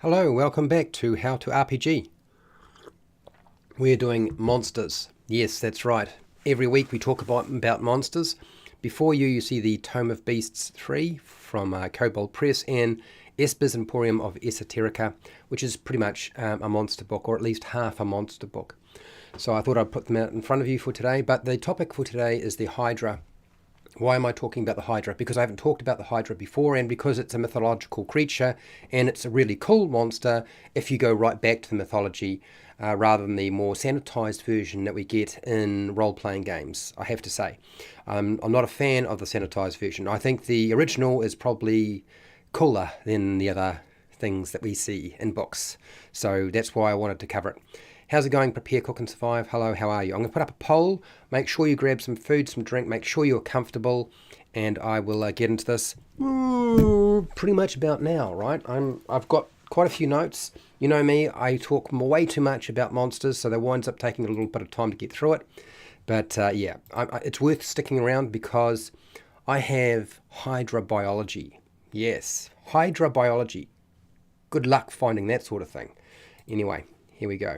Hello, welcome back to How to RPG. We're doing monsters. Yes, that's right. Every week we talk about monsters. Before you see the Tome of Beasts 3 from Kobold Press and Esper's Emporium of Esoterica, which is pretty much a monster book, or at least half a monster book. So I thought I'd put them out in front of you for today, but the topic for today is the Hydra. Why am I talking about the Hydra? Because I haven't talked about the Hydra before, and because it's a mythological creature and it's a really cool monster if you go right back to the mythology rather than the more sanitized version that we get in role-playing games, I have to say. I'm not a fan of the sanitized version. I think the original is probably cooler than the other things that we see in books. So that's why I wanted to cover it. How's it going? Prepare, cook and survive. Hello, how are you? I'm going to put up a poll. Make sure you grab some food, some drink. Make sure you're comfortable. And I will get into this pretty much about now, right? I've got quite a few notes. You know me, I talk way too much about monsters, so that winds up taking a little bit of time to get through it. But yeah, it's worth sticking around because I have Hydra biology. Yes, Hydra biology. Good luck finding that sort of thing. Anyway, here we go.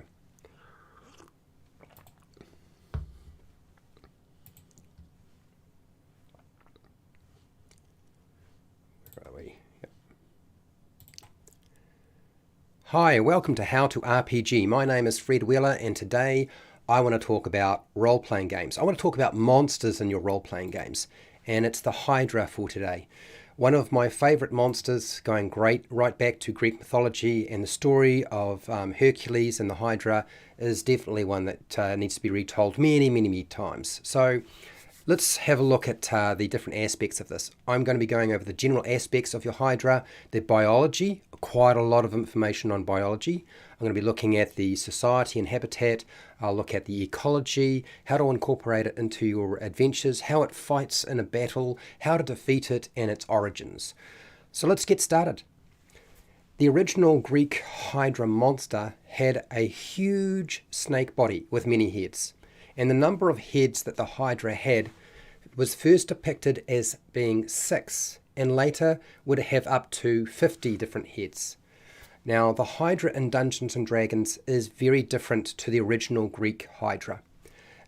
Hi, welcome to How to RPG. My name is Fred Wheeler, and today I want to talk about role-playing games. I want to talk about monsters in your role-playing games, and it's the Hydra for today. One of my favorite monsters, going right back to Greek mythology, and the story of Hercules and the Hydra is definitely one that needs to be retold many times. So let's have a look at the different aspects of this. I'm going to be going over the general aspects of your Hydra, the biology, quite a lot of information on biology. I'm going to be looking at the society and habitat. I'll look at the ecology, how to incorporate it into your adventures, how it fights in a battle, how to defeat it, and its origins. So let's get started. The original Greek Hydra monster had a huge snake body with many heads. And the number of heads that the Hydra had was first depicted as being 6, and later would have up to 50 different heads. Now, the Hydra in Dungeons & Dragons is very different to the original Greek Hydra.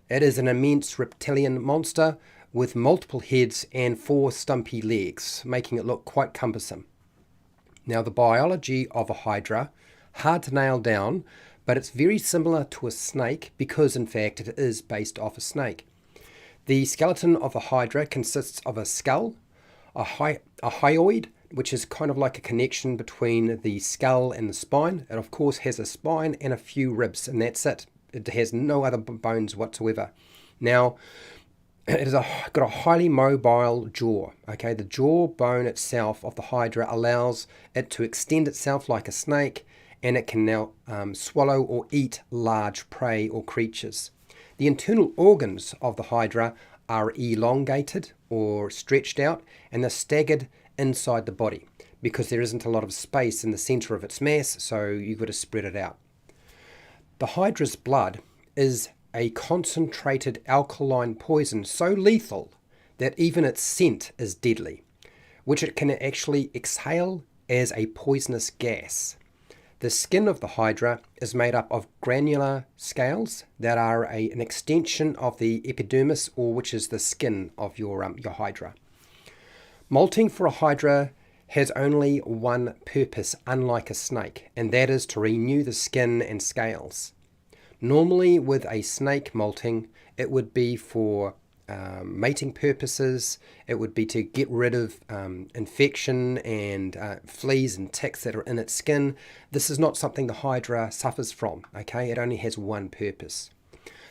It is an immense reptilian monster with multiple heads and 4 stumpy legs, making it look quite cumbersome. Now, the biology of a Hydra, hard to nail down, but it's very similar to a snake because, in fact, it is based off a snake. The skeleton of the Hydra consists of a skull, a hyoid, which is kind of like a connection between the skull and the spine. It, of course, has a spine and a few ribs, and that's it. It has no other bones whatsoever. Now, it has got a highly mobile jaw. Okay, the jawbone itself of the Hydra allows it to extend itself like a snake, and it can now swallow or eat large prey or creatures. The internal organs of the Hydra are elongated or stretched out, and they're staggered inside the body because there isn't a lot of space in the center of its mass, so you've got to spread it out. The Hydra's blood is a concentrated alkaline poison so lethal that even its scent is deadly, which it can actually exhale as a poisonous gas. The skin of the Hydra is made up of granular scales that are an extension of the epidermis, or which is the skin of your Hydra. Molting for a Hydra has only one purpose, unlike a snake, and that is to renew the skin and scales. Normally with a snake molting, it would be for mating purposes. It would be to get rid of infection and fleas and ticks that are in its skin. This is not something the Hydra suffers from, okay? It only has one purpose.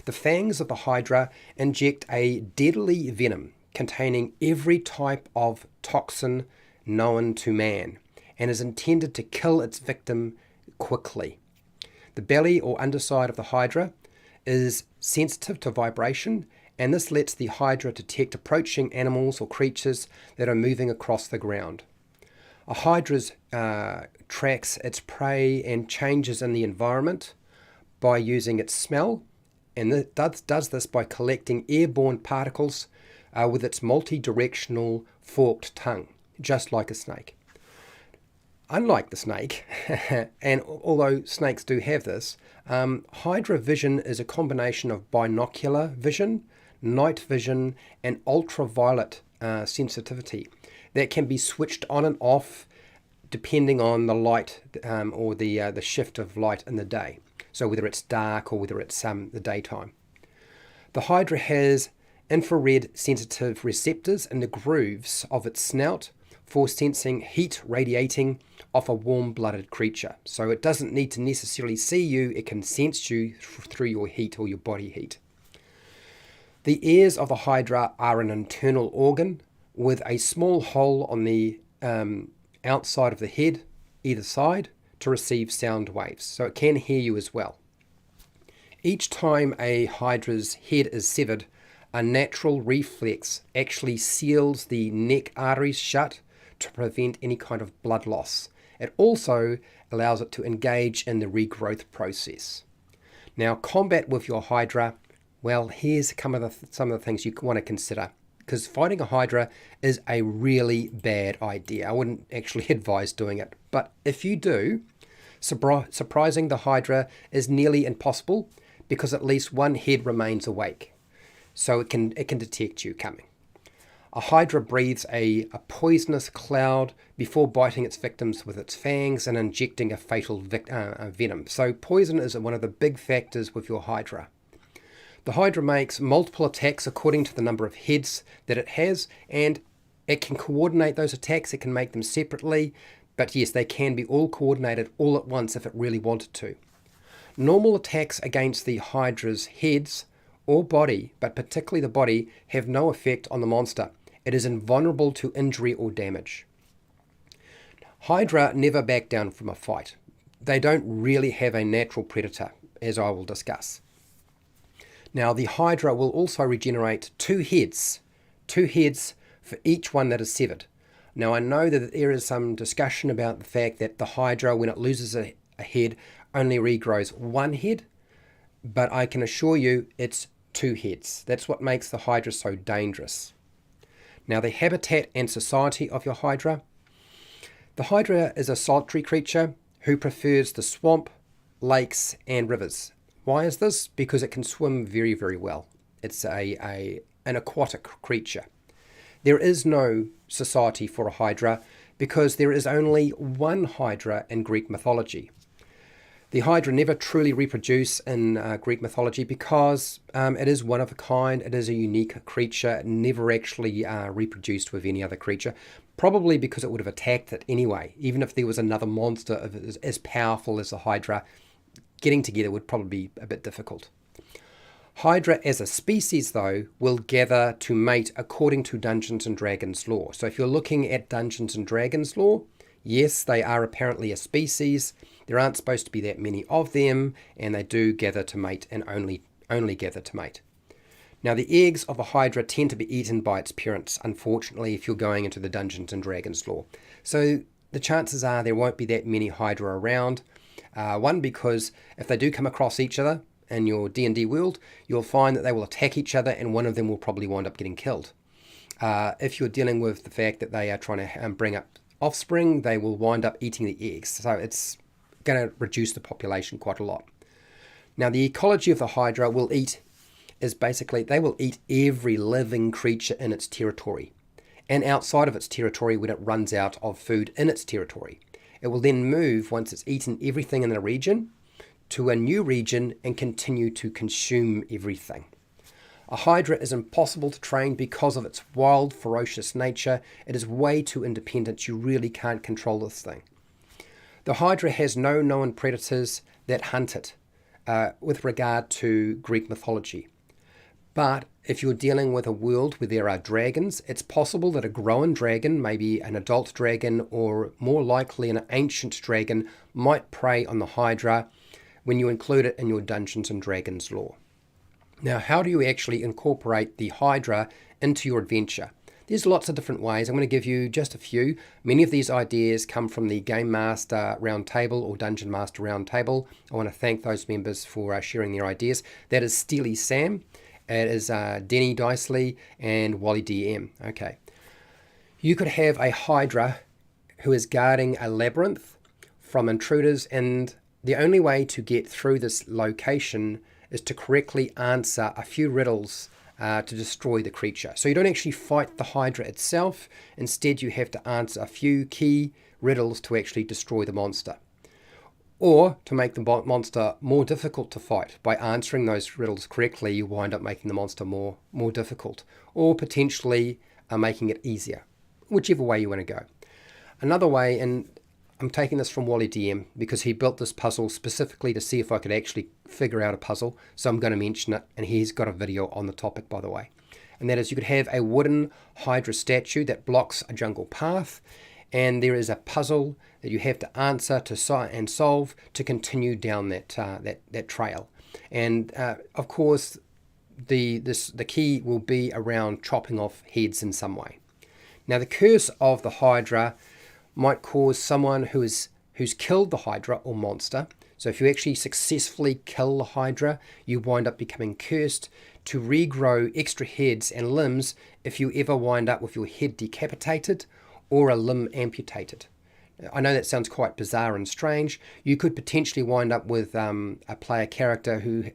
The fangs of the Hydra inject a deadly venom containing every type of toxin known to man and is intended to kill its victim quickly. The belly or underside of the Hydra is sensitive to vibration, and this lets the Hydra detect approaching animals or creatures that are moving across the ground. A Hydra tracks its prey and changes in the environment by using its smell, and it does this by collecting airborne particles with its multi-directional forked tongue, just like a snake. Unlike the snake, and although snakes do have this, Hydra vision is a combination of binocular vision, night vision, and ultraviolet sensitivity that can be switched on and off depending on the light or the shift of light in the day. So whether it's dark or whether it's the daytime. The Hydra has infrared sensitive receptors in the grooves of its snout for sensing heat radiating off a warm-blooded creature. So it doesn't need to necessarily see you, it can sense you through your heat or your body heat. The ears of the Hydra are an internal organ with a small hole on the outside of the head, either side, to receive sound waves. So it can hear you as well. Each time a Hydra's head is severed, a natural reflex actually seals the neck arteries shut to prevent any kind of blood loss. It also allows it to engage in the regrowth process. Now, combat with your Hydra, well, here's some of the things you want to consider, because fighting a Hydra is a really bad idea. I wouldn't actually advise doing it, but if you do, surprising the Hydra is nearly impossible because at least one head remains awake, so it can detect you coming. A Hydra breathes a poisonous cloud before biting its victims with its fangs and injecting a fatal venom. So poison is one of the big factors with your Hydra. The Hydra makes multiple attacks according to the number of heads that it has, and it can coordinate those attacks. It can make them separately, but yes, they can be all coordinated all at once if it really wanted to. Normal attacks against the Hydra's heads or body, but particularly the body, have no effect on the monster. It is invulnerable to injury or damage. Hydra never back down from a fight. They don't really have a natural predator, as I will discuss. Now, the Hydra will also regenerate two heads for each one that is severed. Now, I know that there is some discussion about the fact that the Hydra, when it loses a head, only regrows one head, but I can assure you it's two heads. That's what makes the Hydra so dangerous. Now, the habitat and society of your Hydra. The Hydra is a solitary creature who prefers the swamp, lakes, and rivers. Why is this? Because it can swim very, very well. It's an aquatic creature. There is no society for a Hydra because there is only one Hydra in Greek mythology. The Hydra never truly reproduce in Greek mythology because it is one of a kind. It is a unique creature. It never actually reproduced with any other creature, probably because it would have attacked it anyway. Even if there was another monster as powerful as the Hydra, getting together would probably be a bit difficult. Hydra as a species, though, will gather to mate according to Dungeons and Dragons lore. So if you're looking at Dungeons and Dragons lore, yes, they are apparently a species. There aren't supposed to be that many of them, and they do gather to mate and only gather to mate. Now, the eggs of a Hydra tend to be eaten by its parents, unfortunately, if you're going into the Dungeons and Dragons lore. So the chances are there won't be that many Hydra around. One, because if they do come across each other in your D&D world, you'll find that they will attack each other and one of them will probably wind up getting killed. If you're dealing with the fact that they are trying to bring up offspring, they will wind up eating the eggs. So it's going to reduce the population quite a lot. Now, the ecology of the Hydra is basically they will eat every living creature in its territory and outside of its territory when it runs out of food in its territory. It will then move, once it's eaten everything in the region, to a new region and continue to consume everything. A Hydra is impossible to train because of its wild, ferocious nature. It is way too independent. You really can't control this thing. The Hydra has no known predators that hunt it with regard to Greek mythology. But if you're dealing with a world where there are dragons, it's possible that a grown dragon, maybe an adult dragon, or more likely an ancient dragon, might prey on the Hydra when you include it in your Dungeons and Dragons lore. Now, how do you actually incorporate the Hydra into your adventure? There's lots of different ways. I'm going to give you just a few. Many of these ideas come from the Game Master Roundtable or Dungeon Master Roundtable. I want to thank those members for sharing their ideas. That is Steely Sam. It is Denny Dicely and Wally DM. Okay. You could have a Hydra who is guarding a labyrinth from intruders, and the only way to get through this location is to correctly answer a few riddles to destroy the creature. So you don't actually fight the Hydra itself. Instead, you have to answer a few key riddles to actually destroy the monster. Or to make the monster more difficult to fight. By answering those riddles correctly, you wind up making the monster more difficult. Or potentially making it easier. Whichever way you want to go. Another way, and I'm taking this from Wally DM because he built this puzzle specifically to see if I could actually figure out a puzzle. So I'm going to mention it, and he's got a video on the topic, by the way. And that is, you could have a wooden Hydra statue that blocks a jungle path, and there is a puzzle that you have to answer and solve to continue down that trail. And of course, the key will be around chopping off heads in some way. Now, the curse of the Hydra might cause someone who's killed the Hydra or monster. So if you actually successfully kill the Hydra, you wind up becoming cursed to regrow extra heads and limbs if you ever wind up with your head decapitated or a limb amputated. I know that sounds quite bizarre and strange. You could potentially wind up with a player character who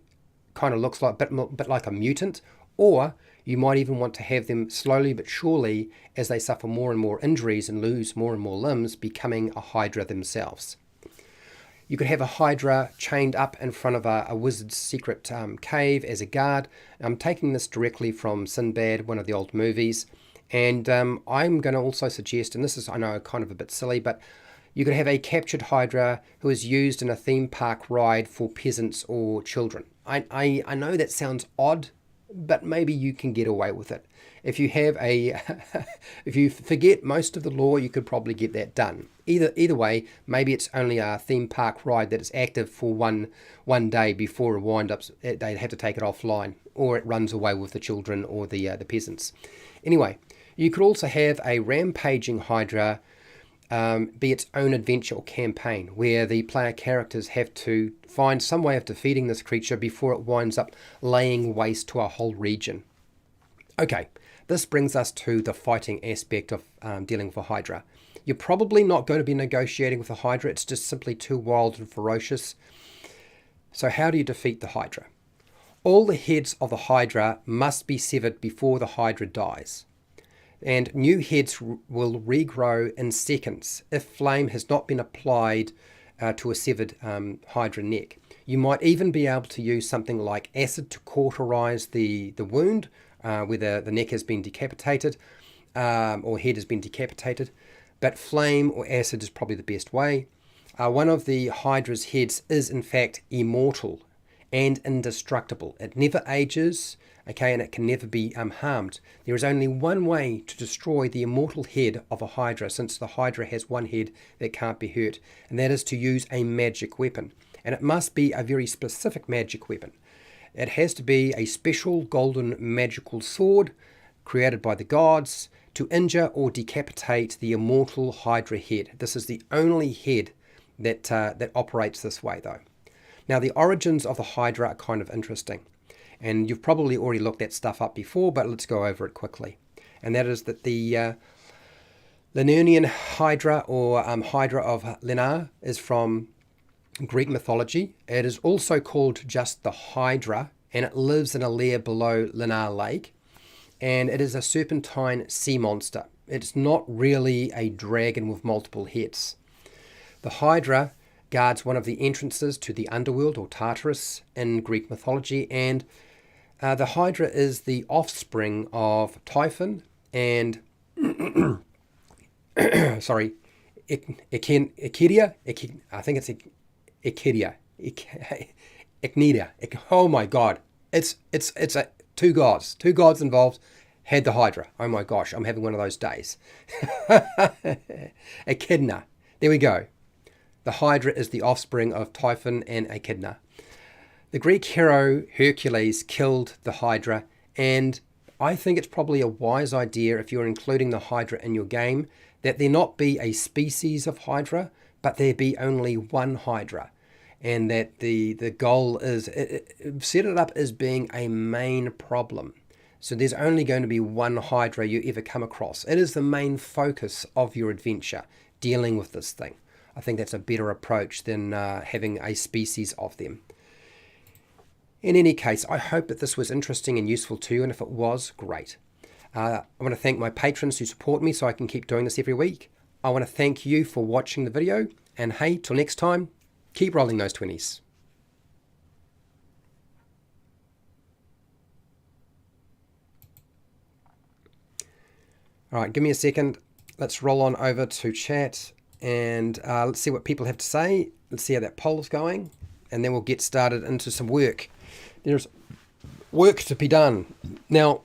kind of looks like a bit like a mutant, or you might even want to have them slowly but surely, as they suffer more and more injuries and lose more and more limbs, becoming a Hydra themselves. You could have a Hydra chained up in front of a wizard's secret cave as a guard. I'm taking this directly from Sinbad, one of the old movies. And I'm going to also suggest, and this is, I know, kind of a bit silly, but you could have a captured Hydra who is used in a theme park ride for peasants or children. I know that sounds odd, but maybe you can get away with it. If you have if you forget most of the lore, you could probably get that done. Either way, maybe it's only a theme park ride that is active for one day before it wind up. They have to take it offline, or it runs away with the children or the peasants. Anyway, you could also have a rampaging Hydra be its own adventure or campaign, where the player characters have to find some way of defeating this creature before it winds up laying waste to a whole region. Okay, this brings us to the fighting aspect of dealing with a Hydra. You're probably not going to be negotiating with a Hydra. It's just simply too wild and ferocious. So how do you defeat the Hydra? All the heads of the Hydra must be severed before the Hydra dies. And new heads will regrow in seconds if flame has not been applied to a severed Hydra neck. You might even be able to use something like acid to cauterize the wound where the neck has been decapitated or head has been decapitated. But flame or acid is probably the best way. One of the Hydra's heads is in fact immortal and indestructible. It never ages, okay, and it can never be harmed. There is only one way to destroy the immortal head of a Hydra, since the Hydra has one head that can't be hurt, and that is to use a magic weapon. And it must be a very specific magic weapon. It has to be a special golden magical sword created by the gods to injure or decapitate the immortal Hydra head. This is the only head that operates this way, though. Now, the origins of the Hydra are kind of interesting. And you've probably already looked that stuff up before, but let's go over it quickly. And that is that the Lernaean Hydra, or Hydra of Lerna, is from Greek mythology. It is also called just the Hydra, and it lives in a lair below Lerna Lake. And it is a serpentine sea monster. It's not really a dragon with multiple heads. The Hydra guards one of the entrances to the underworld, or Tartarus, in Greek mythology, and the Hydra is the offspring of Typhon and sorry, Echidna. I think it's Echidna. Echidna. Oh my God! It's two gods involved. Had the Hydra. Oh my gosh! I'm having one of those days. Echidna. There we go. The Hydra is the offspring of Typhon and Echidna. The Greek hero Hercules killed the Hydra, and I think it's probably a wise idea, if you're including the Hydra in your game, that there not be a species of Hydra, but there be only one Hydra. And that the goal is, set it up as being a main problem. So there's only going to be one Hydra you ever come across. It is the main focus of your adventure. dealing with this thing. I think that's a better approach than having a species of them. In any case, I hope that this was interesting and useful to you, and if it was, great. I want to thank my patrons who support me so I can keep doing this every week. I want to thank you for watching the video, and hey, till next time, keep rolling those 20s. All right, give me a second. Let's roll on over to chat, and let's see what people have to say. Let's see how that poll's going, and then we'll get started into some work. There's work to be done. Now,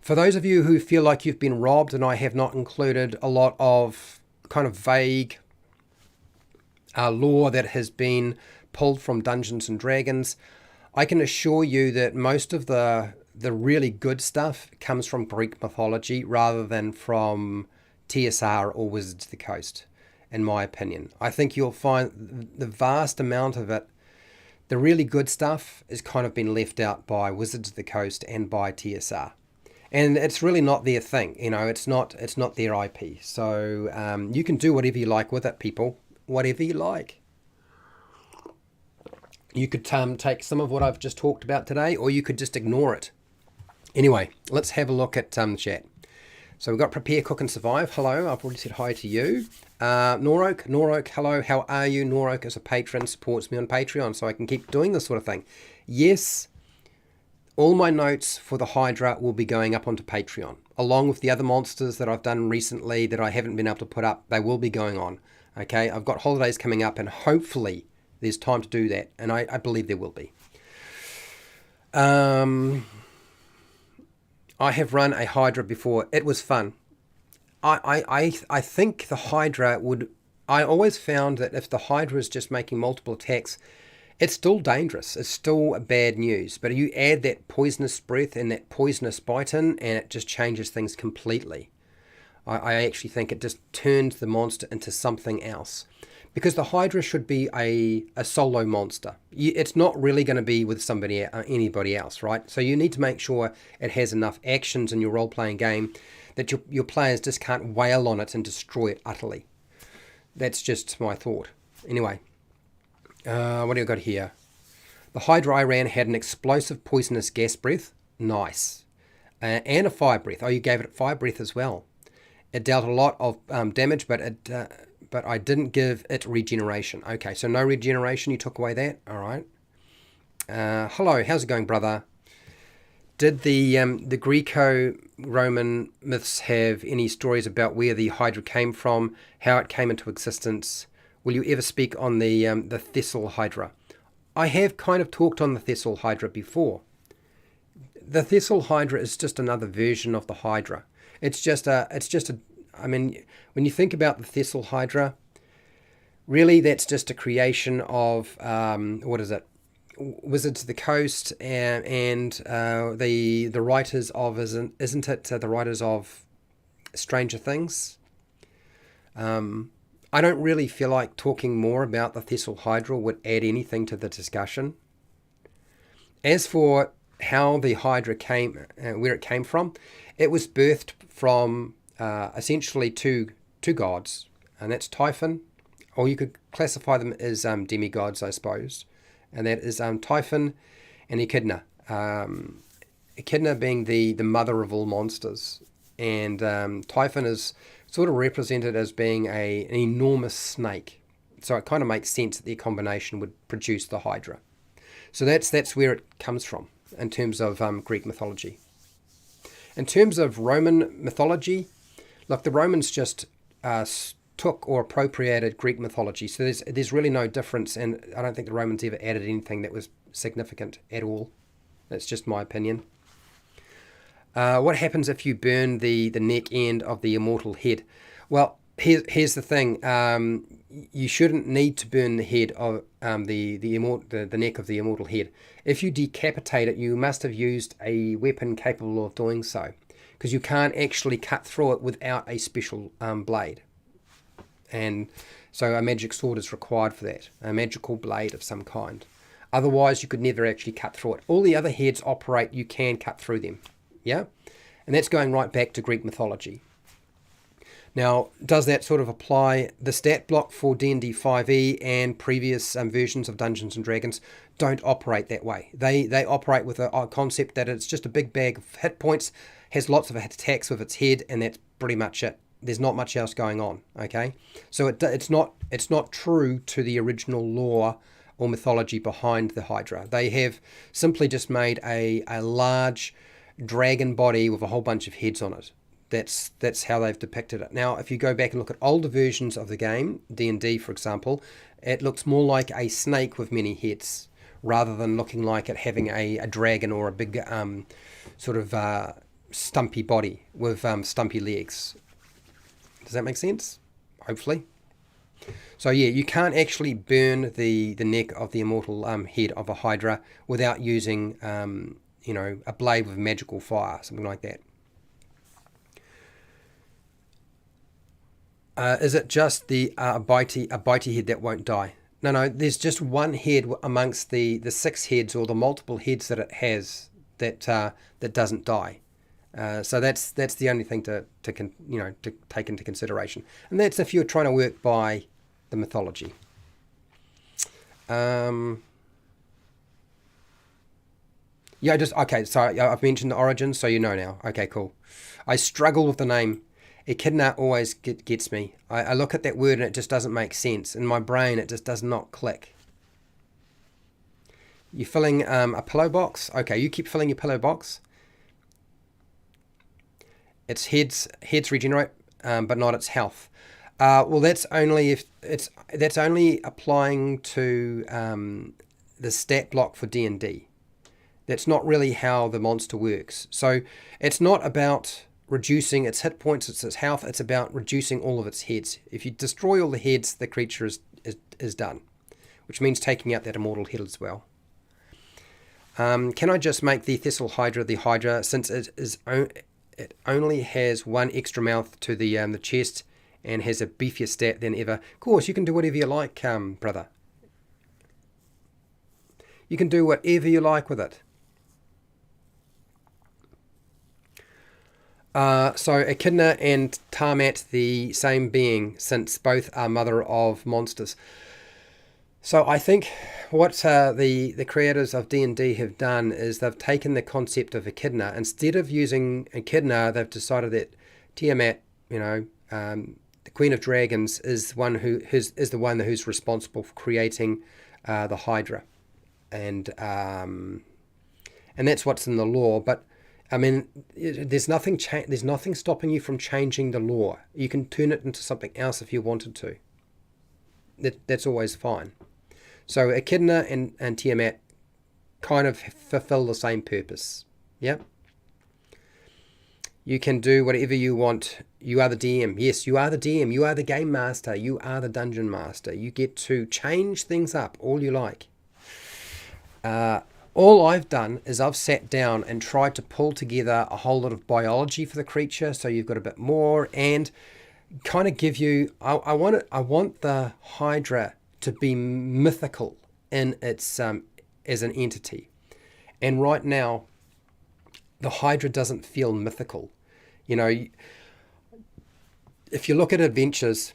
for those of you who feel like you've been robbed and I have not included a lot of kind of vague lore that has been pulled from Dungeons and Dragons, I can assure you that most of the really good stuff comes from Greek mythology rather than from TSR or Wizards of the Coast, in my opinion. I think you'll find the vast amount of it, the really good stuff, has kind of been left out by Wizards of the Coast and by TSR. And it's really not their thing, you know, it's not their IP. So you can do whatever you like with it, people, whatever you like. You could take some of what I've just talked about today, or you could just ignore it. Anyway, let's have a look at the chat. So we've got Prepare, Cook and Survive. Hello, I've already said hi to you. Noroak, hello, how are you? Noroak is a patron, supports me on Patreon, so I can keep doing this sort of thing. Yes, all my notes for the Hydra will be going up onto Patreon, along with the other monsters that I've done recently that I haven't been able to put up. They will be going on. Okay, I've got holidays coming up, and hopefully there's time to do that, and I believe there will be. I have run a Hydra before. It was fun. I think the Hydra would... I always found that if the Hydra is just making multiple attacks, it's still dangerous. It's still bad news. But you add that poisonous breath and that poisonous bite in, and it just changes things completely. I actually think it just turns the monster into something else. Because the Hydra should be a solo monster. It's not really going to be with anybody else, right? So you need to make sure it has enough actions in your role-playing game that your players just can't wail on it and destroy it utterly. That's just my thought. Anyway, what do I got here? The Hydra I ran had an explosive poisonous gas breath. Nice. And a fire breath. Oh, you gave it fire breath as well. It dealt a lot of damage, but I didn't give it regeneration. Okay, so no regeneration, you took away that. All right. Hello, how's it going, brother? Did the Greco-Roman myths have any stories about where the Hydra came from, how it came into existence? Will you ever speak on the Thessal Hydra? I have kind of talked on the Thessal Hydra before. The Thessal Hydra is just another version of the Hydra. I mean, when you think about the Thessal Hydra, really that's just a creation of, what is it? Wizards of the Coast and the writers of, isn't it the writers of Stranger Things? I don't really feel like talking more about the Thessal Hydra would add anything to the discussion. As for how the Hydra came, where it came from, it was birthed from essentially two gods, and that's Typhon, or you could classify them as demigods, I suppose, and that is Typhon and Echidna. Echidna being the mother of all monsters, and Typhon is sort of represented as being an enormous snake, so it kind of makes sense that the combination would produce the Hydra. So that's where it comes from in terms of Greek mythology. In terms of Roman mythology, look, the Romans just took or appropriated Greek mythology, so there's really no difference, and I don't think the Romans ever added anything that was significant at all. That's just my opinion. What happens if you burn the neck end of the immortal head? Well, here's the thing. You shouldn't need to burn the head of the neck of the immortal head. If you decapitate it, you must have used a weapon capable of doing so, because you can't actually cut through it without a special blade. And so a magic sword is required for that, a magical blade of some kind. Otherwise, you could never actually cut through it. All the other heads operate, you can cut through them. Yeah? And that's going right back to Greek mythology. Now, does that sort of apply? The stat block for D&D 5e and previous versions of Dungeons and Dragons don't operate that way. They operate with a concept that it's just a big bag of hit points, has lots of attacks with its head, and that's pretty much it. There's not much else going on. Okay, so it's not true to the original lore or mythology behind the Hydra. They have simply just made a large dragon body with a whole bunch of heads on it. That's how they've depicted it. Now, if you go back and look at older versions of the game, D&D for example, it looks more like a snake with many heads, rather than looking like it having a dragon or a big sort of stumpy body with stumpy legs. Does that make sense? Hopefully. So yeah, you can't actually burn the neck of the immortal head of a Hydra without using a blade with magical fire, something like that. Is it just the bitey head that won't die? No, there's just one head amongst the 6 heads or the multiple heads that it has that doesn't die. So that's the only thing to take into consideration, and that's if you're trying to work by the mythology. Okay. So I've mentioned the origins, so you know now. Okay, cool. I struggle with the name. Echidna always gets me. I look at that word and it just doesn't make sense. In my brain, it just does not click. You're filling a pillow box? Okay, you keep filling your pillow box. Its heads regenerate, but not its health. Well, that's only applying to the stat block for D&D. That's not really how the monster works. So it's not about reducing its hit points, its health. It's about reducing all of its heads. If you destroy all the heads, the creature is done, which means taking out that immortal head as well. Can I just make the Thessal Hydra the Hydra, since it only has one extra mouth to the chest and has a beefier stat than ever? Of course, you can do whatever you like, brother. You can do whatever you like with it. So Echidna and Tiamat, the same being, since both are mother of monsters. So I think what the creators of D&D have done is they've taken the concept of Echidna. Instead of using Echidna, they've decided that Tiamat, the Queen of Dragons, is the one who's responsible for creating the Hydra, and that's what's in the lore. But I mean, there's nothing stopping you from changing the lore. You can turn it into something else if you wanted to. That's always fine. So Echidna and Tiamat kind of fulfill the same purpose. Yep. You can do whatever you want. You are the DM. Yes, you are the DM. You are the game master. You are the dungeon master. You get to change things up all you like. All I've done is I've sat down and tried to pull together a whole lot of biology for the creature, so you've got a bit more, and kind of give you. I want the Hydra to be mythical in its as an entity, and right now, the Hydra doesn't feel mythical. If you look at adventures,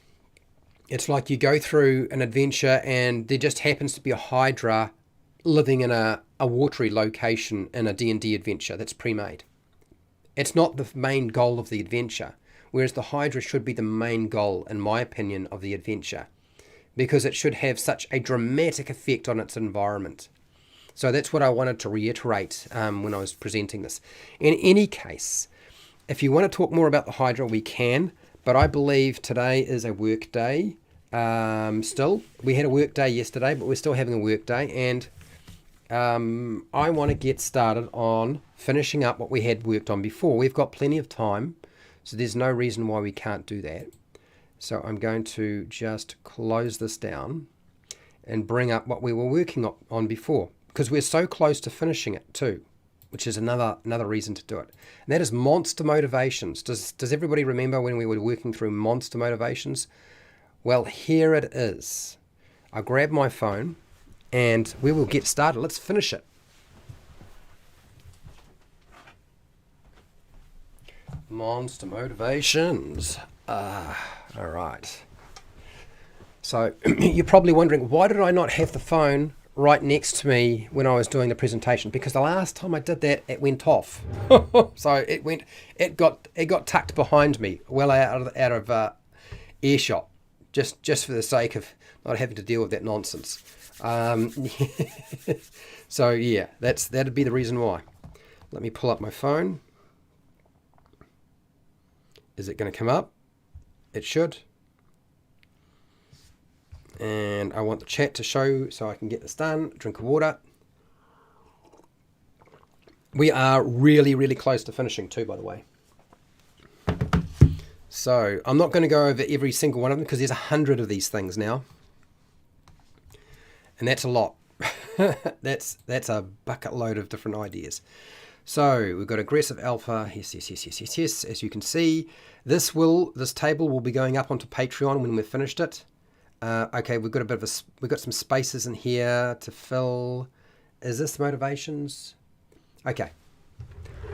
it's like you go through an adventure and there just happens to be a Hydra living in a watery location in a D&D adventure that's pre-made. It's not the main goal of the adventure, whereas the Hydra should be the main goal, in my opinion, of the adventure, because it should have such a dramatic effect on its environment. So that's what I wanted to reiterate when I was presenting this. In any case, if you want to talk more about the Hydra, we can, but I believe today is a work day. Still, we had a work day yesterday, but we're still having a work day, and I want to get started on finishing up what we had worked on before. We've got plenty of time, so there's no reason why we can't do that. So I'm going to just close this down and bring up what we were working on before, because we're so close to finishing it too, which is another reason to do it. And that is monster motivations. Does everybody remember when we were working through monster motivations? Well, here it is. I'll grab my phone and we will get started. Let's finish it. Monster motivations. All right. So you're probably wondering, why did I not have the phone right next to me when I was doing the presentation? Because the last time I did that, it went off. So it got tucked behind me, well out of earshot, just for the sake of not having to deal with that nonsense. So yeah, that'd be the reason why. Let me pull up my phone. Is it going to come up? It should. And I want the chat to show so I can get this done. Drink of water. We are really, really close to finishing too, by the way. So I'm not going to go over every single one of them because there's 100 of these things now. And that's a lot. that's a bucket load of different ideas. So we've got aggressive alpha. Yes. As you can see, this table will be going up onto Patreon when we've finished it. Okay, we've got some spaces in here to fill. Is this motivations? Okay.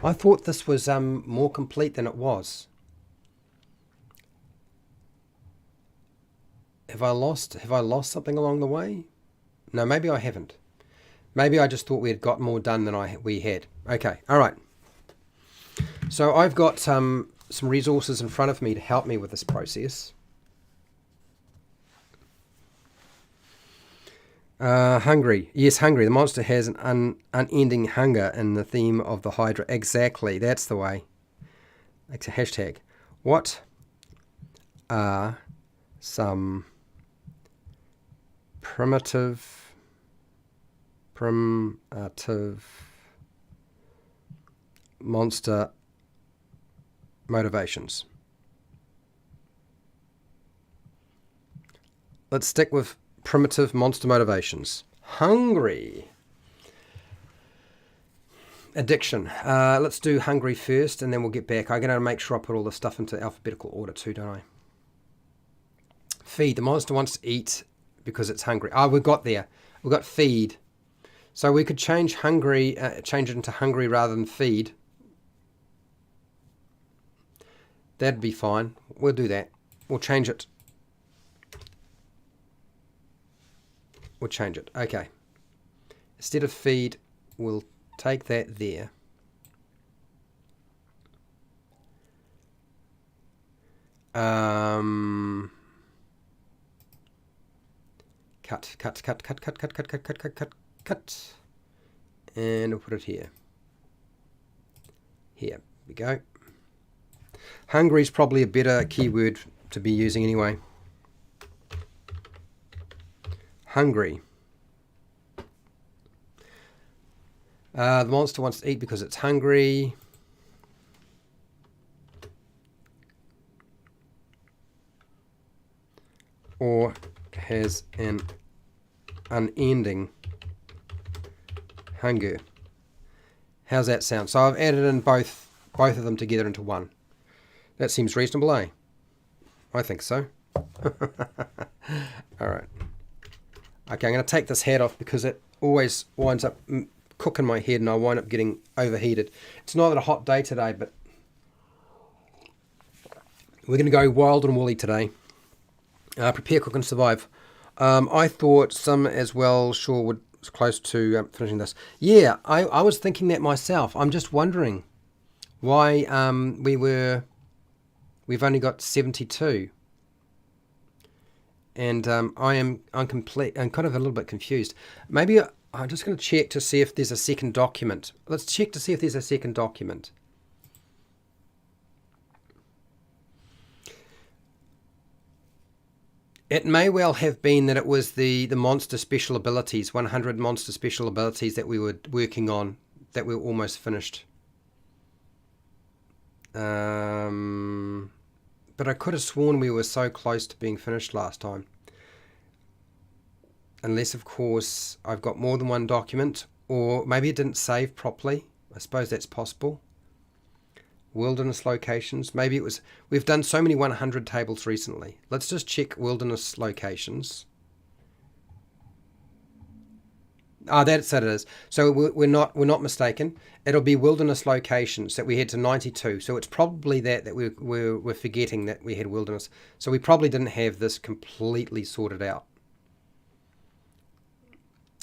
I thought this was more complete than it was. Have I lost something along the way? No, maybe I haven't. Maybe I just thought we had got more done than we had. Okay, all right. So I've got some resources in front of me to help me with this process. Hungry. Yes, hungry. The monster has an unending hunger in the theme of the Hydra. Exactly, that's the way. It's a hashtag. What are some primitive monster motivations? Let's stick with primitive monster motivations. Hungry. Addiction. Let's do hungry first and then we'll get back. I'm going to make sure I put all this stuff into alphabetical order too, don't I? Feed. The monster wants to eat because it's hungry. We got there. We've got feed. So we could change hungry, change it into hungry rather than feed. That'd be fine. We'll do that. We'll change it. We'll change it. Okay. Instead of feed, we'll take that there. Cut. And we'll put it here. Here we go. Hungry is probably a better keyword to be using anyway. Hungry. The monster wants to eat because it's hungry. Or has an unending hunger. How's that sound? So I've added in both of them together into one. That seems reasonable, eh? I think so. All right. Okay, I'm going to take this hat off because it always winds up cooking my head and I wind up getting overheated. It's not a hot day today, but we're going to go wild and woolly today. Prepare, cook and survive. I thought some as well, sure, was close to finishing this. Yeah, I was thinking that myself. I'm just wondering why we've only got 72. And I'm kind of a little bit confused. Maybe I'm just going to check to see if there's a second document. Let's check to see if there's a second document. It may well have been that it was the monster special abilities, 100 monster special abilities that we were working on, that we were almost finished. But I could have sworn we were so close to being finished last time. Unless, of course, I've got more than one document, or maybe it didn't save properly. I suppose that's possible. Wilderness locations. Maybe it was... We've done so many 100 tables recently. Let's just check wilderness locations. Ah, that's it. It is. So we're not mistaken. It'll be wilderness locations that we had to 92. So it's probably that we're forgetting that we had wilderness. So we probably didn't have this completely sorted out.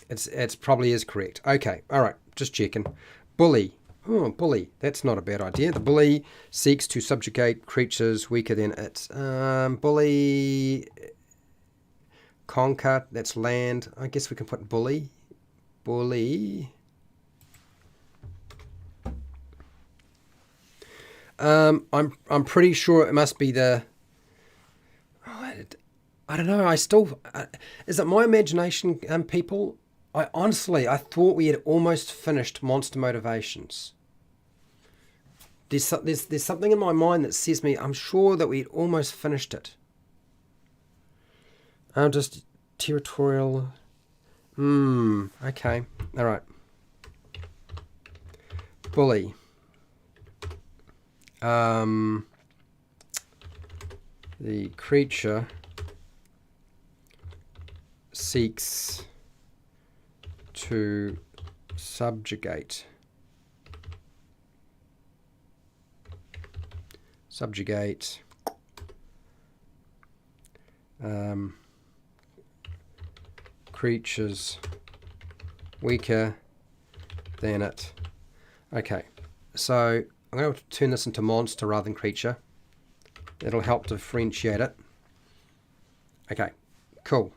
It's probably is correct. Okay, all right, just checking. Bully. Oh, bully. That's not a bad idea. The bully seeks to subjugate creatures weaker than it. Bully. Conquer. That's land. I guess we can put bully. Bully. I'm pretty sure it must be the. Oh, I don't know. I still. Is it my imagination, people? I thought we had almost finished Monster Motivations. There's something in my mind that says me, I'm sure that we'd almost finished it. Just territorial. Okay. All right. Bully. The creature seeks to subjugate creatures weaker than it. Okay, so I'm going to turn this into monster rather than creature. That'll help differentiate it. Okay, cool.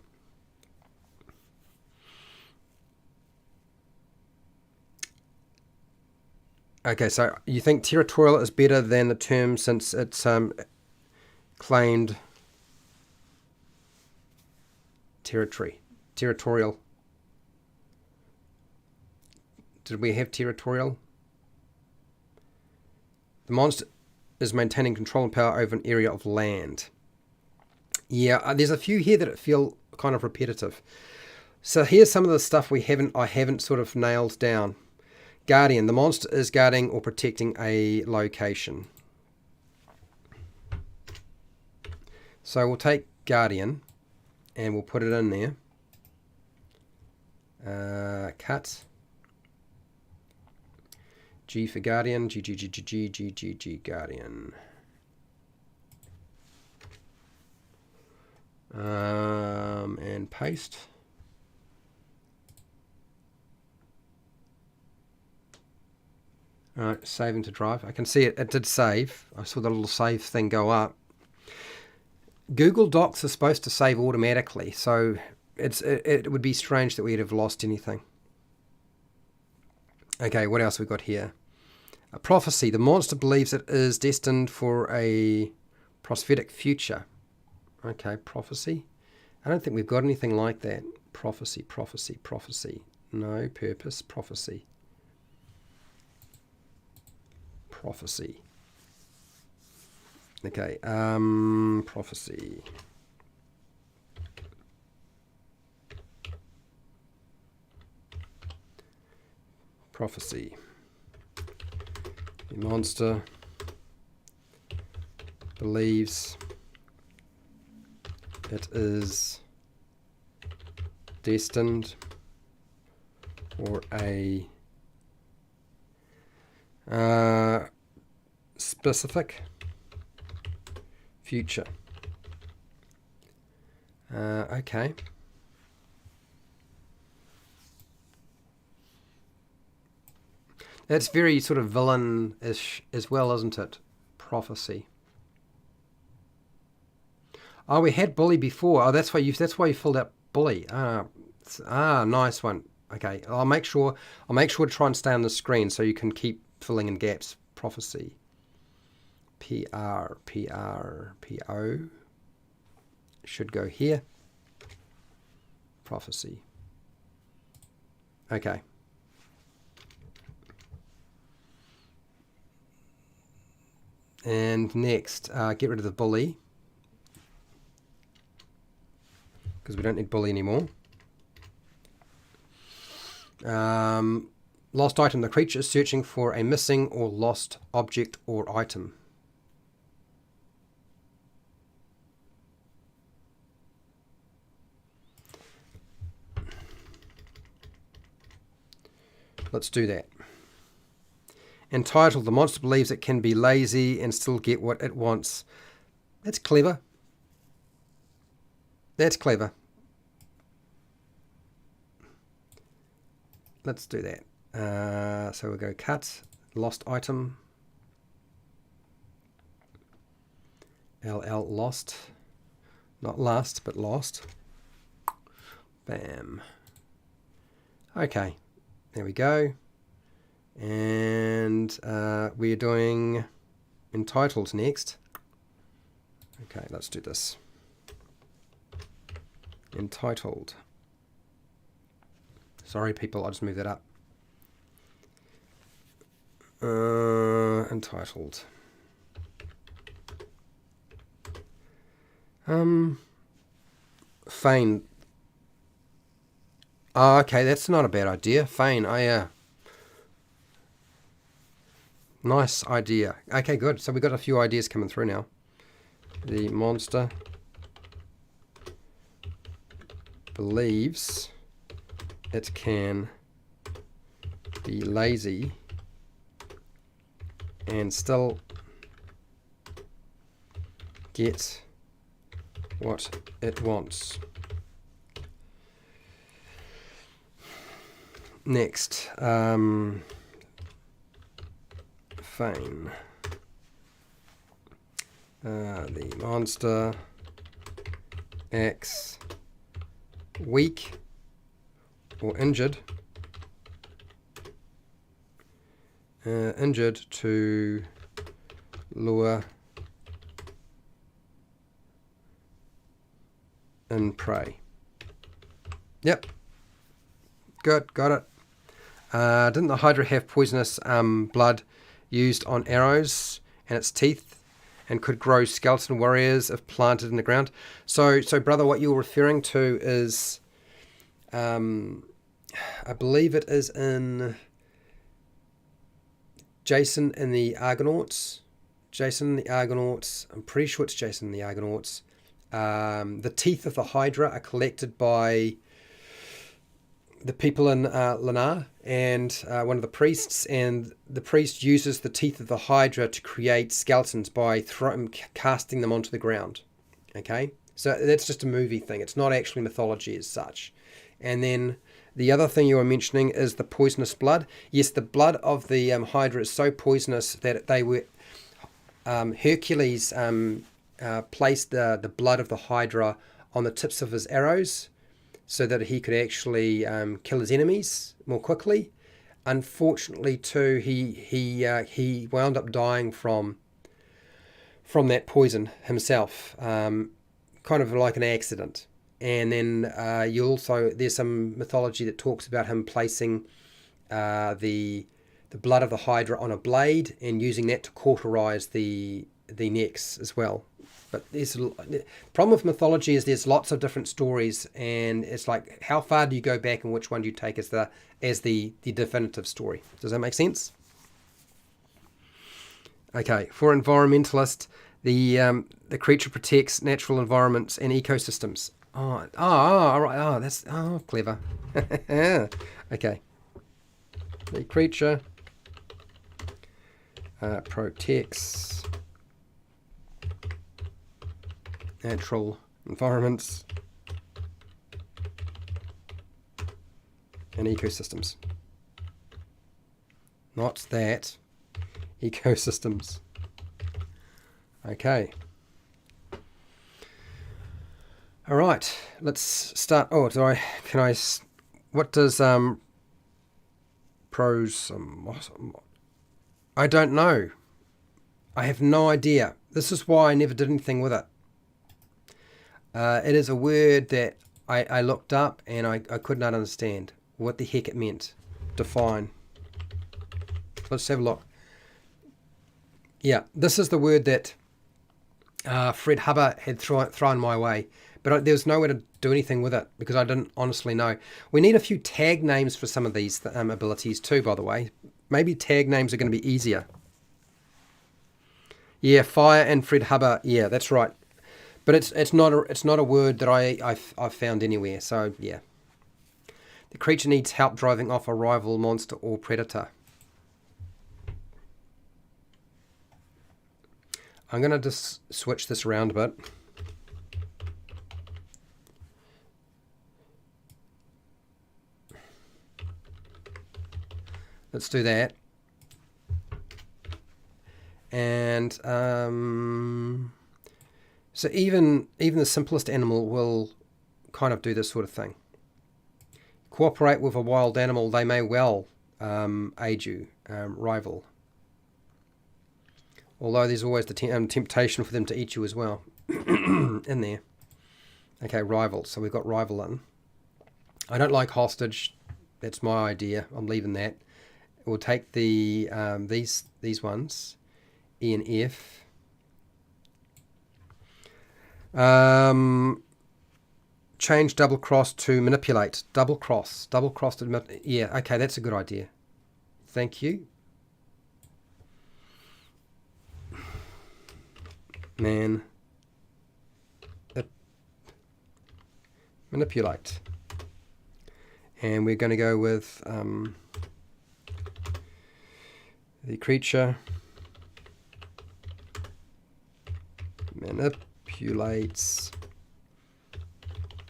Okay, so you think territorial is better than the term since it's claimed territorial. Did we have territorial? The monster is maintaining control and power over an area of land. Yeah, there's a few here that feel kind of repetitive. So here's some of the stuff I haven't sort of nailed down. Guardian. The monster is guarding or protecting a location. So we'll take Guardian and we'll put it in there. Cut. G for Guardian. G, Guardian. And paste. Alright, saving to drive. I can see it did save. I saw the little save thing go up. Google Docs is supposed to save automatically, so it would be strange that we'd have lost anything. Okay, what else we got here? A prophecy. The monster believes it is destined for a prosthetic future. Okay, prophecy. I don't think we've got anything like that. Prophecy. No, purpose, prophecy. Okay, prophecy. The monster believes it is destined for a specific future. Okay. That's very sort of villain-ish as well, isn't it? Prophecy. Oh, we had bully before. Oh, that's why you filled out bully. Nice one. Okay, I'll make sure to try and stay on the screen so you can keep filling in gaps. Prophecy. P-O should go here. Prophecy. Okay. And next, get rid of the bully, because we don't need bully anymore. Lost item. The creature is searching for a missing or lost object or item. Let's do that. Entitled, the monster believes it can be lazy and still get what it wants. That's clever. That's clever. Let's do that. So we'll go cut, lost item. LL lost. Not last, but lost. Bam. Okay. There we go. And we're doing entitled next. Okay, let's do this. Entitled. Sorry, people, I'll just move that up. Entitled. Feign. Oh, okay, that's not a bad idea. Feign. Nice idea. Okay, good. So we've got a few ideas coming through now. The monster believes it can be lazy and still get what it wants. Next, feign. The monster acts weak or injured. Injured to lure in prey. Yep. Good, got it. Didn't the Hydra have poisonous blood used on arrows and its teeth, and could grow skeleton warriors if planted in the ground? So brother, what you're referring to is, I believe it is in Jason and the Argonauts. Jason and the Argonauts. I'm pretty sure it's Jason and the Argonauts. The teeth of the Hydra are collected by the people in Lennar and one of the priests, and the priest uses the teeth of the Hydra to create skeletons by casting them onto the ground. Okay, so that's just a movie thing. It's not actually mythology as such. And then the other thing you were mentioning is the poisonous blood. Yes, the blood of the Hydra is so poisonous that they were Hercules placed the blood of the Hydra on the tips of his arrows, so that he could actually kill his enemies more quickly. Unfortunately, too, he wound up dying from that poison himself, kind of like an accident. And then there's some mythology that talks about him placing the blood of the Hydra on a blade and using that to cauterize the necks as well. But the problem with mythology is there's lots of different stories, and it's like, how far do you go back and which one do you take as the definitive story? Does that make sense? Okay, for environmentalists, the creature protects natural environments and ecosystems. All right. That's clever. Okay, the creature protects natural environments and ecosystems. Not that. Ecosystems. Okay. All right. Let's start. Oh, what does pros? I don't know. I have no idea. This is why I never did anything with it. It is a word that I looked up and I could not understand what the heck it meant. Define. Let's have a look. Yeah, this is the word that Fred Hubbard had thrown my way, but there was no way to do anything with it because I didn't honestly know. We need a few tag names for some of these abilities too, by the way. Maybe tag names are going to be easier. Yeah, fire and Fred Hubbard. Yeah, that's right. But it's not a word that I've found anywhere. So yeah, The creature needs help driving off a rival monster or predator. I'm going to just switch this around a bit. Let's do that. And so even the simplest animal will kind of do this sort of thing. Cooperate with a wild animal, they may well aid you, rival. Although there's always the temptation for them to eat you as well in there. Okay, rival. So we've got rival in. I don't like hostage. That's my idea. I'm leaving that. We'll take the these ones, E and F. Change double cross to manipulate. Double cross to yeah. Okay, that's a good idea. Thank you. Man. Manipulate. And we're going to go with the creature manipulates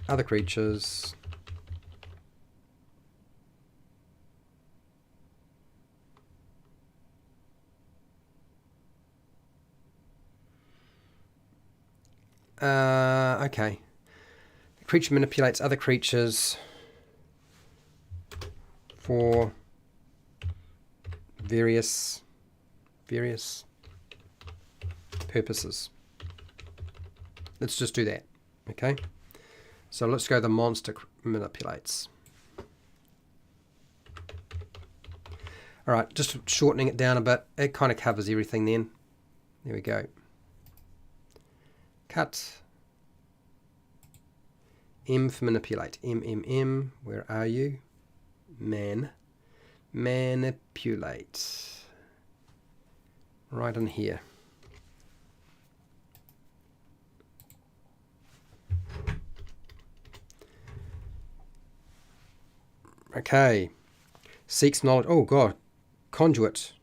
other creatures okay. The creature manipulates other creatures for various purposes. Let's just do that. Okay. So let's go the monster manipulates. All right, just shortening it down a bit. It kind of covers everything then. There we go. Cut. M for manipulate. M. Where are you? Manipulate. Right in here. Okay. Seeks knowledge. Oh, God. Conduit.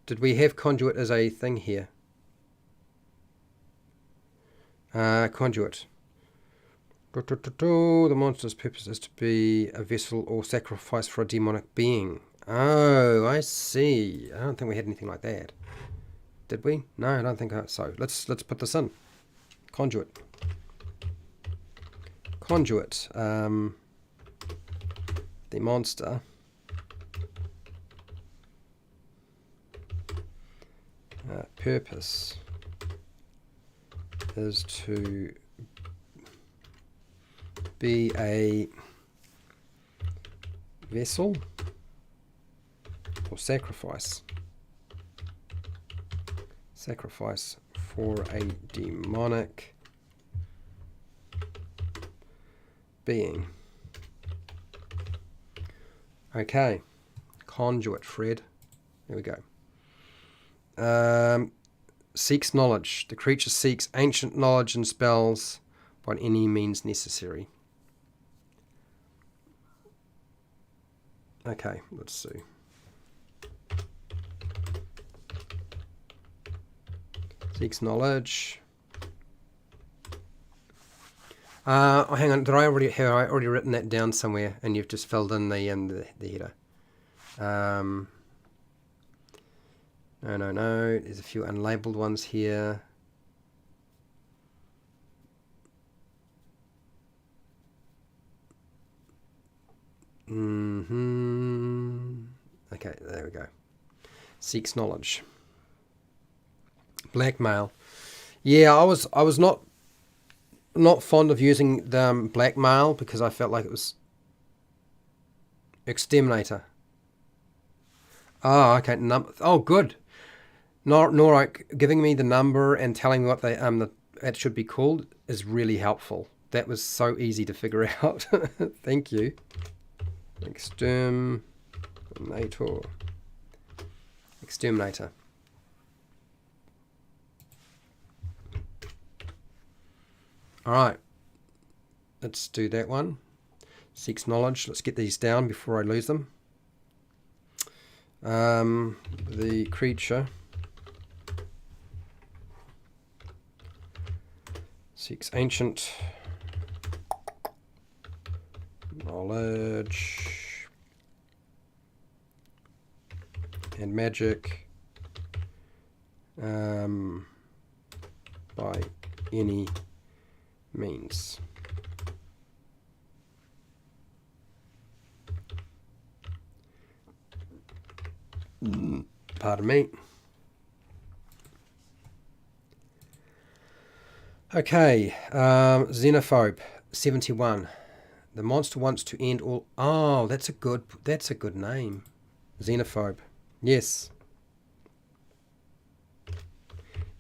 Did we have conduit as a thing here? Conduit. The monster's purpose is to be a vessel or sacrifice for a demonic being. Oh, I see. I don't think we had anything like that. Did we? No, I don't think so. Let's put this in. Conduit. Conduit. The monster purpose is to be a vessel or sacrifice for a demonic being. Okay, conduit, Fred. There we go. Seeks knowledge. The creature seeks ancient knowledge and spells by any means necessary. Okay, let's see. Seeks knowledge. Oh, hang on. Have I already written that down somewhere, and you've just filled in the header? No. There's a few unlabeled ones here. Okay, there we go. Seeks knowledge. Blackmail. Yeah, I was not fond of using the blackmail because I felt like it was exterminator. Oh, okay. Oh, good. Nor giving me the number and telling me what it should be called is really helpful. That was so easy to figure out. Thank you. Exterminator. All right. Let's do that one. Seeks knowledge. Let's get these down before I lose them. The creature seeks ancient knowledge and magic by any means. Pardon me. Okay, xenophobe 71. The monster wants to end all. Oh, that's a good name. Xenophobe. Yes.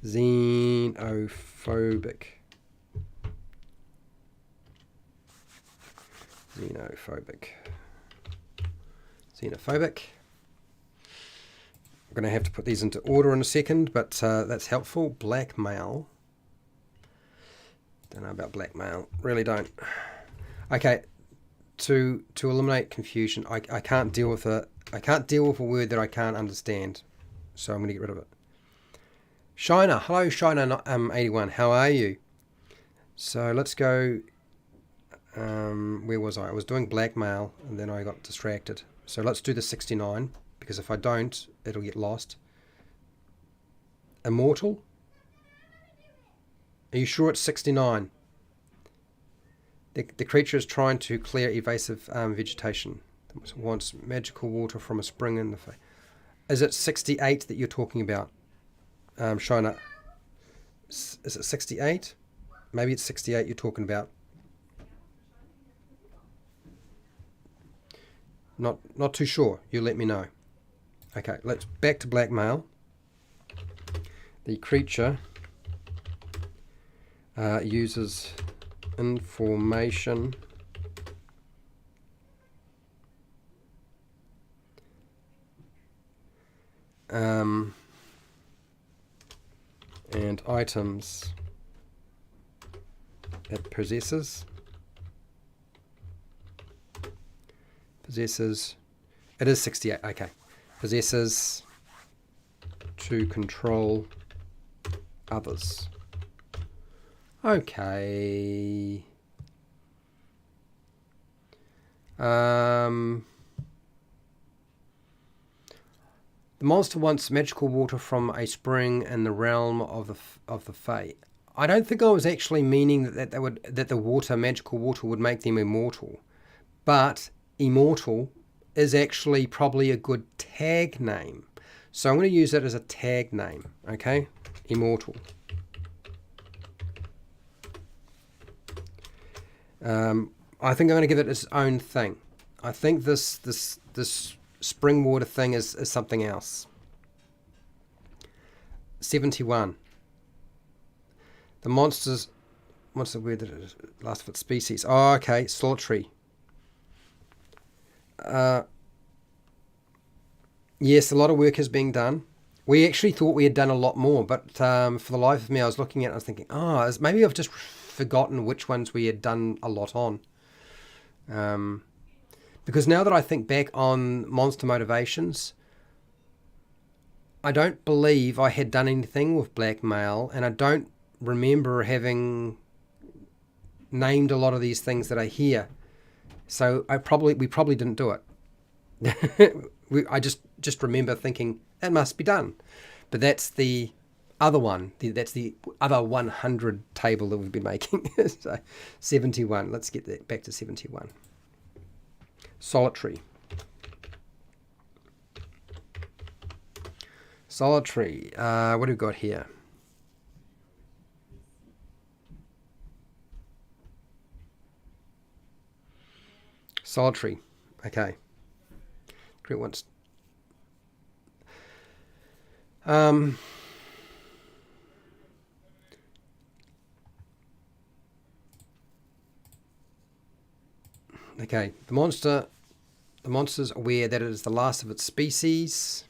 Xenophobic. Xenophobic. I'm going to have to put these into order in a second, but that's helpful. Blackmail. Don't know about blackmail. Really don't. Okay, to eliminate confusion, I can't deal with a word that I can't understand, so I'm going to get rid of it. Shiner. Hello, Shiner 81. How are you? So let's go. Where was I? I was doing blackmail, and then I got distracted. So let's do the 69. Because if I don't, it'll get lost. Immortal? Are you sure it's 69? The creature is trying to clear evasive vegetation. It wants magical water from a spring in the face. Is it 68 that you're talking about, Shiner? Is it 68? Maybe it's 68 you're talking about. Not too sure. You let me know. Okay, let's back to blackmail. The creature uses information and items it possesses. It is 68. Okay. Possesses to control others. Okay. The monster wants magical water from a spring in the realm of the Fae. I don't think I was actually meaning that the magical water would make them immortal, but immortal is actually probably a good tag name. So I'm going to use it as a tag name, okay? Immortal. I think I'm going to give it its own thing. I think this spring water thing is something else. 71. The monsters. What's the word that it is? Last of its species. Oh, okay. Solitary. Yes, a lot of work is being done. We actually thought we had done a lot more, but for the life of me, I was looking at it and I was thinking, maybe I've just forgotten which ones we had done a lot on. Because now that I think back on monster motivations, I don't believe I had done anything with blackmail, and I don't remember having named a lot of these things that are here. So we probably didn't do it. I just remember thinking that must be done, but that's the other one. That's the other 100 table that we've been making. So 71. Let's get that back to 71. Solitary. Solitary. What do we got here? Solitary. Okay. Great ones. Okay. The monster's aware that it is the last of its species.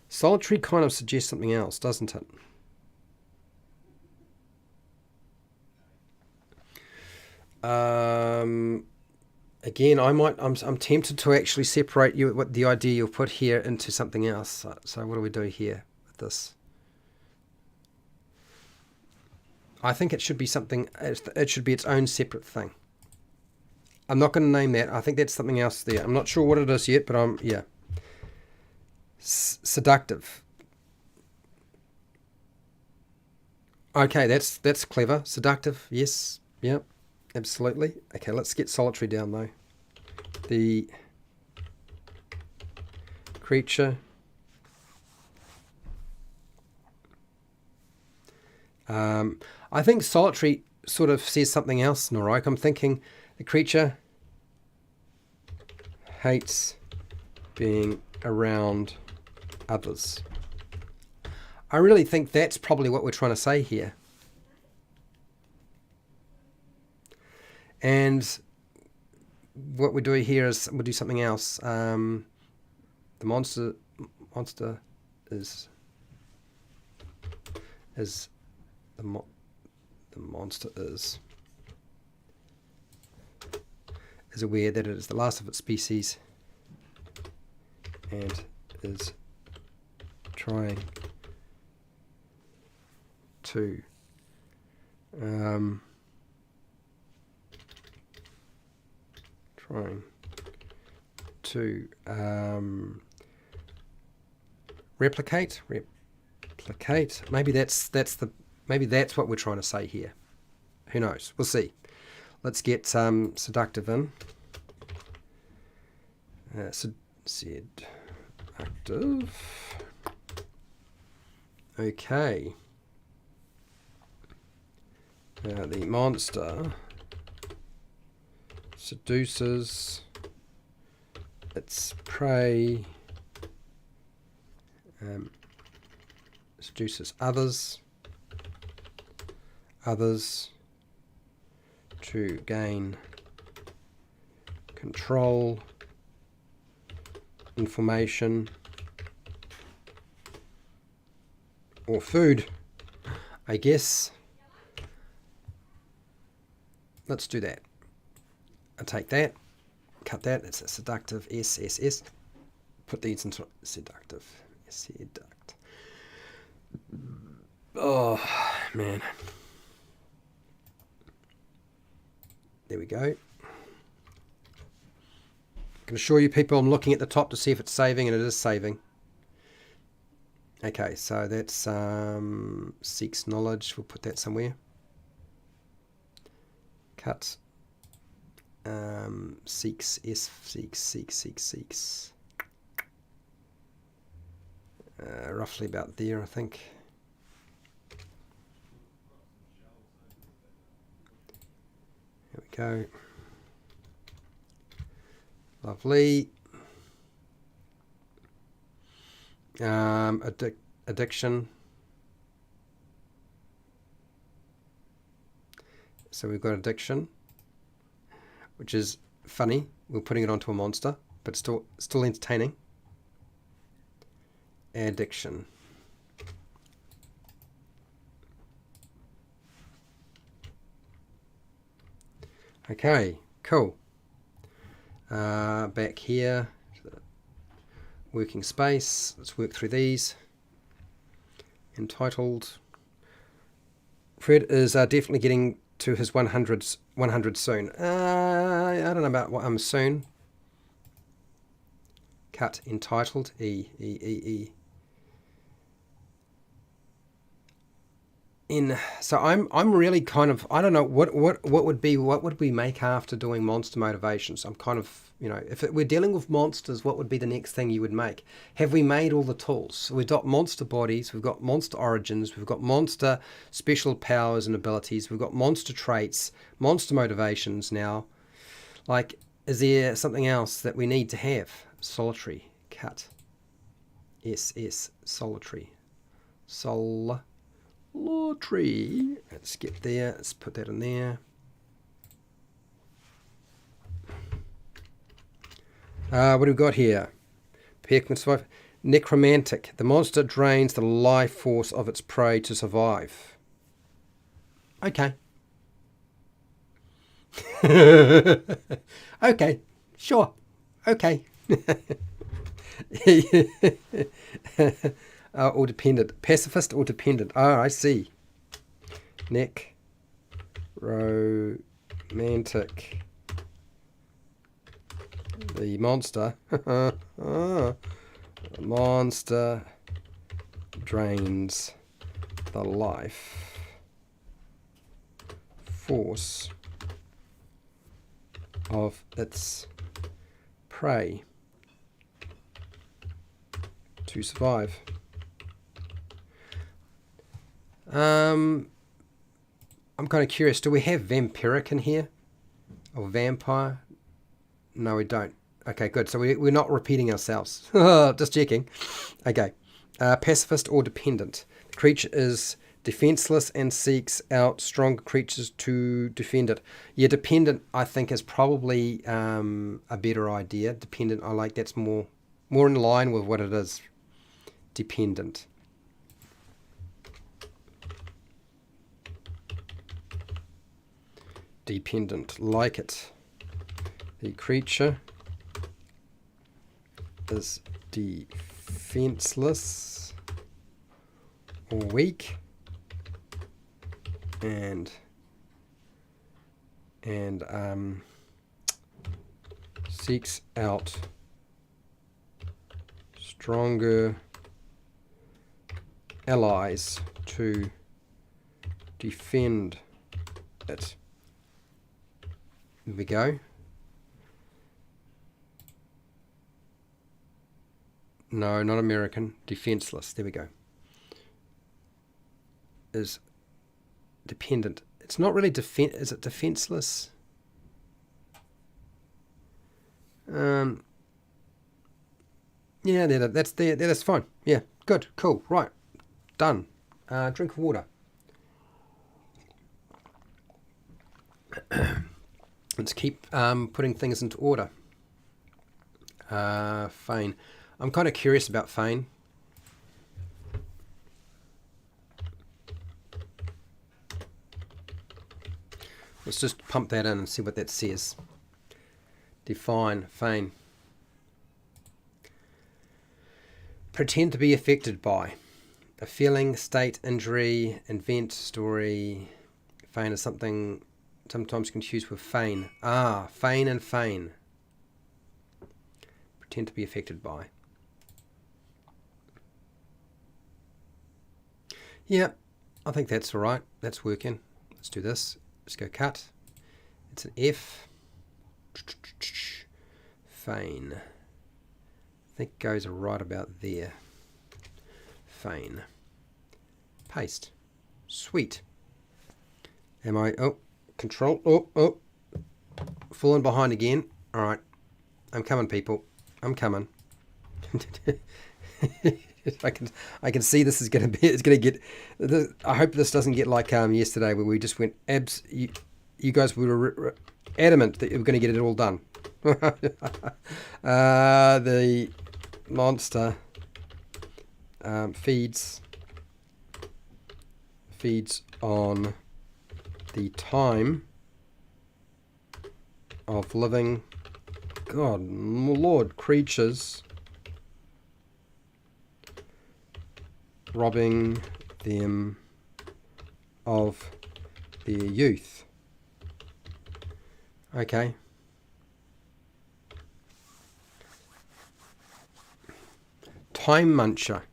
Solitary kind of suggests something else, doesn't it? Again, I'm tempted to actually separate you what the idea you've put here into something else. So what do we do here with this? I think it should be something. It should be its own separate thing. I'm not going to name that. I think that's something else there. I'm not sure what it is yet, but yeah. Seductive. Okay, that's clever. Seductive. Yes. Yep. Absolutely. Okay, let's get solitary down though. The creature I think solitary sort of says something else, Norike. I'm thinking the creature hates being around others. I really think that's probably what we're trying to say here. And what we do here is we'll do something else. The monster is the monster is aware that it is the last of its species and is trying to replicate. Maybe that's what we're trying to say here. Who knows? We'll see. Let's get seductive in. Seductive. Okay. The monster seduces its prey, seduces others to gain control, information, or food, I guess. Let's do that. I'll take that, cut that. It's a seductive S. Put these into seductive. Seduct. Oh, man. There we go. I can assure you people I'm looking at the top to see if it's saving, and it is saving. Okay, so that's seeks knowledge. We'll put that somewhere. Cut. Seeks. Roughly about there, I think. Here we go. Lovely. Addiction. So we've got addiction, which is funny. We're putting it onto a monster, but still entertaining. Addiction. Okay, cool. Back here, working space. Let's work through these. Entitled. Fred is definitely getting to his 100 soon. I don't know about what soon. Cut. Entitled. E. So I'm really kind of, I don't know what would we make after doing monster motivations. I'm kind of, if we're dealing with monsters, what would be the next thing you would make? Have we made all the tools? We've got monster bodies, we've got monster origins, we've got monster special powers and abilities, we've got monster traits, monster motivations now. Like, is there something else that we need to have? Solitary. Cut. S. Solitary. Lottery. Let's get there. Let's put that in there. What do we got here? Necromantic. The monster drains the life force of its prey to survive. Okay. Okay, sure. Okay. Or dependent. Pacifist or dependent. Oh, I see. Romantic. The monster. Monster drains the life force of its prey to survive. I'm kind of curious. Do we have vampiric in here? Or vampire? No, we don't. Okay, good. So we're not repeating ourselves. Just checking. Okay. Pacifist or dependent. The creature is defenseless and seeks out stronger creatures to defend it. Yeah, dependent I think is probably a better idea. Dependent, I like that's more in line with what it is. Dependent. Dependent, like it. The creature is defenseless or weak and seeks out stronger allies to defend it. There we go. No, not American. Defenseless. There we go. Is dependent. It's not really is it defenseless? Yeah, that's fine. Yeah, good, cool, right, done. Drink of water. Let's keep putting things into order. Fane. I'm kind of curious about Fane. Let's just pump that in and see what that says. Define Fane. Pretend to be affected by. A feeling, state, injury, event, story. Fane is something sometimes confused with feign. Ah, feign and feign. Pretend to be affected by. Yeah, I think that's all right. That's working. Let's do this. Let's go cut. It's an F. Feign. I think goes right about there. Feign. Paste. Sweet. Am I... Oh, control. Oh. Falling behind again. All right. I'm coming, people. I'm coming. I can see this is going to be... It's going to get... I hope this doesn't get like yesterday where we just went... You guys were adamant that you were going to get it all done. The monster feeds on the time of living, God, Lord, creatures, robbing them of their youth. Okay. Time muncher.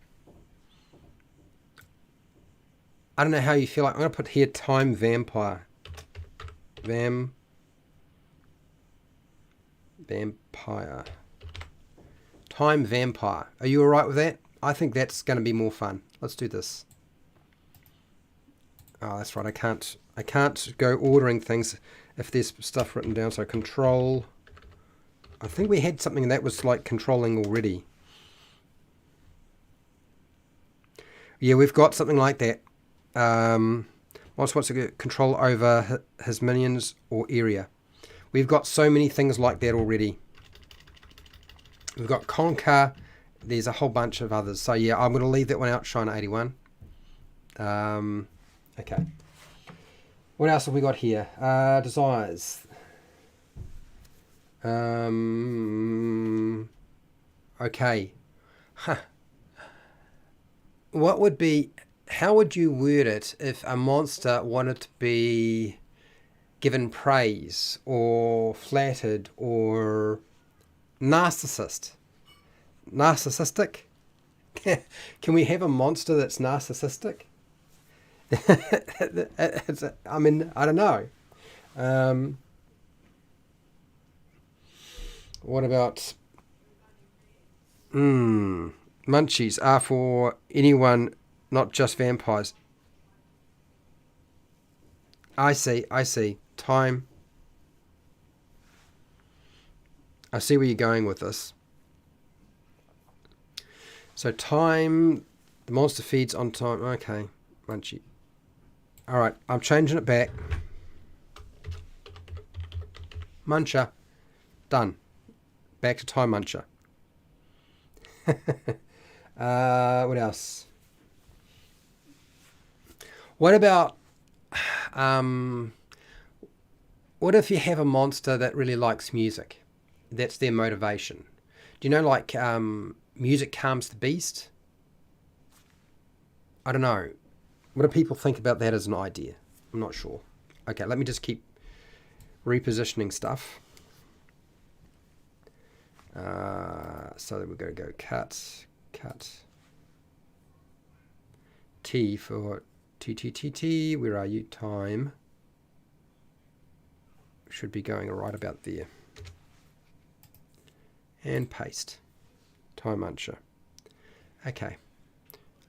I don't know how you feel like. I'm going to put here time vampire. Vampire. Time vampire. Are you alright with that? I think that's going to be more fun. Let's do this. Oh, that's right. I can't go ordering things if there's stuff written down. So control. I think we had something that was like controlling already. Yeah, we've got something like that. Wants to get control over his minions or area. We've got so many things like that already. We've got conquer. There's a whole bunch of others. So yeah, I'm going to leave that one out, Shiner 81. Okay. What else have we got here? Desires. Okay. Huh. What would be, how would you word it if a monster wanted to be given praise or flattered or narcissist? Narcissistic? Can we have a monster that's narcissistic? I mean, I don't know. What about munchies are for anyone, not just vampires. I see. Time. I see where you're going with this. So time, the monster feeds on time. Okay, munchie. All right, I'm changing it back. Muncher. Done. Back to time muncher. What else? What about what if you have a monster that really likes music? That's their motivation. Do you know, like, music calms the beast? I don't know. What do people think about that as an idea? I'm not sure. Okay, let me just keep repositioning stuff. So we're going to go cut. T for T. Where are you? Time. Should be going right about there. And paste. Time muncher. Okay.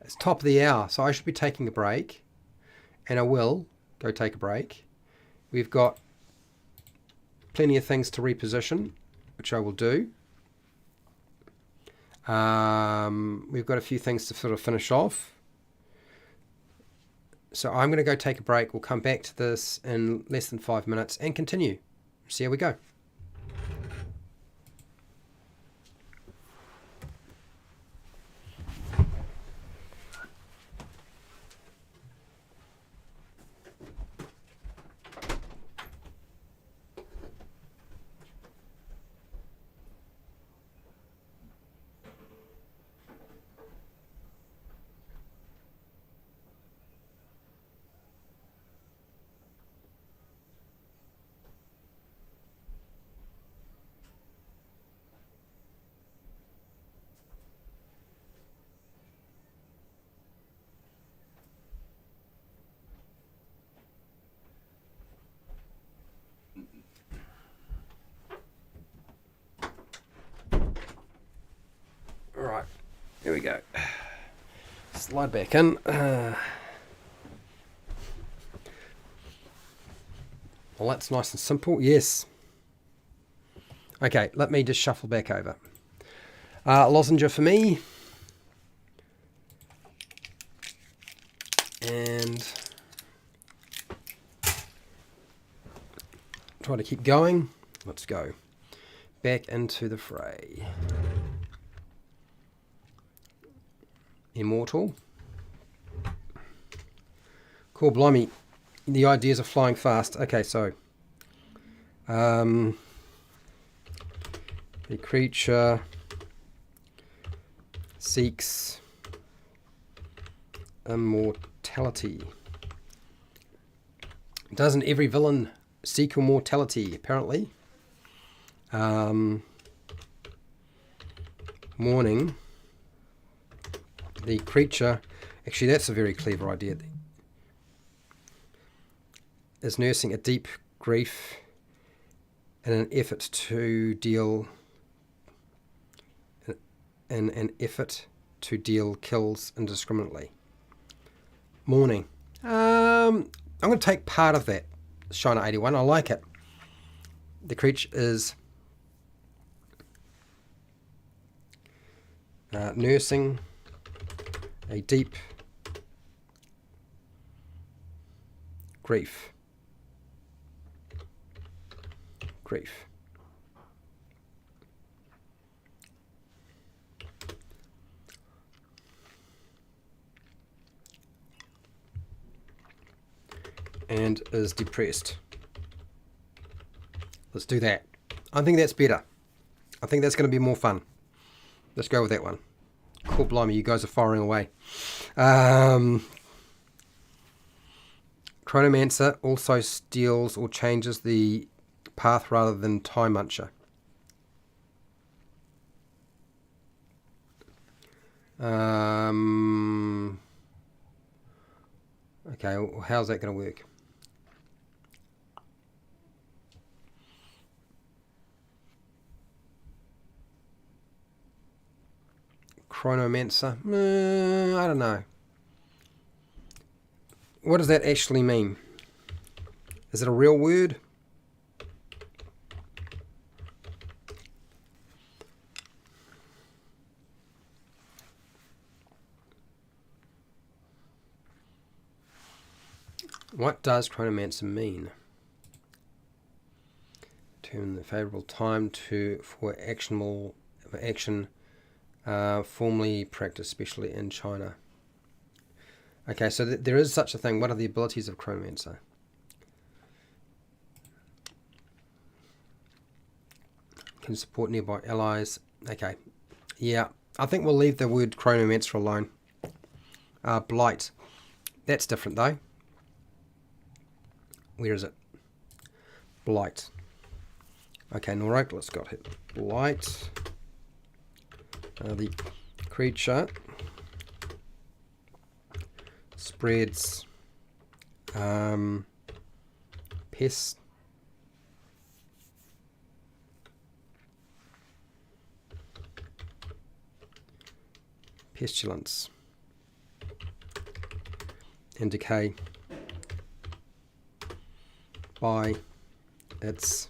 It's top of the hour, so I should be taking a break. And I will go take a break. We've got plenty of things to reposition, which I will do. We've got a few things to sort of finish off. So I'm going to go take a break. We'll come back to this in less than 5 minutes and continue. See how we go. All right, here we go. Slide back in. Well, that's nice and simple. Yes. Okay, let me just shuffle back over. Lozenger for me. And try to keep going. Let's go back into the fray. Immortal. Cool, blimey. The ideas are flying fast. Okay, so the creature seeks immortality. Doesn't every villain seek immortality, apparently? Morning. The creature, actually that's a very clever idea, is nursing a deep grief in an effort to deal kills indiscriminately. Mourning. I'm going to take part of that, Shiner 81. I like it. The creature is nursing a deep grief. And is depressed. Let's do that. I think that's better. I think that's going to be more fun. Let's go with that one. Cool, blimey, you guys are firing away. Chronomancer also steals or changes the path rather than Time Muncher. Okay, well, how's that going to work? Chronomancer? I don't know. What does that actually mean? Is it a real word? What does chronomancer mean? Determine the favourable time for action formerly practiced, especially in China. Okay, so there is such a thing. What are the abilities of chronomancer? Can support nearby allies. Okay, yeah, I think we'll leave the word chronomancer alone. Blight. That's different though. Where is it? Blight. Okay, alright, let's got it. Blight. The creature spreads pestilence and decay by its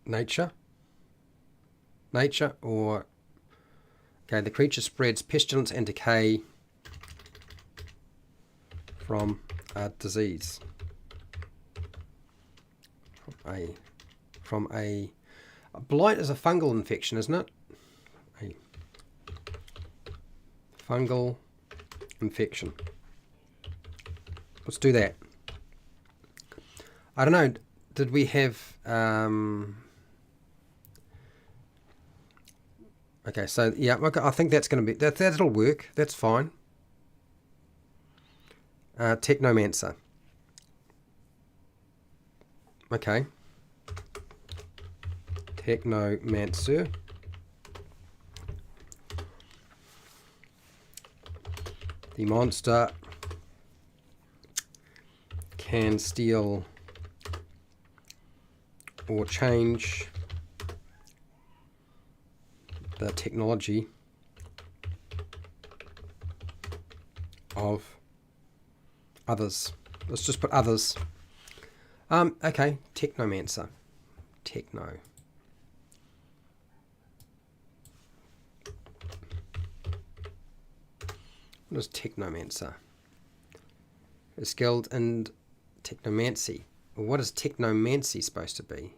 nature, or okay, the creature spreads pestilence and decay from a disease, from a blight is a fungal infection, isn't it? A fungal infection. Let's do that. I don't know. Did we have? Okay, so yeah, I think that's going to be that'll work. That's fine. Technomancer. Okay. Technomancer. The monster can steal or change the technology of others. Let's just put others. Okay, Technomancer. Techno. What is Technomancer? Is skilled in technomancy. What is technomancy supposed to be?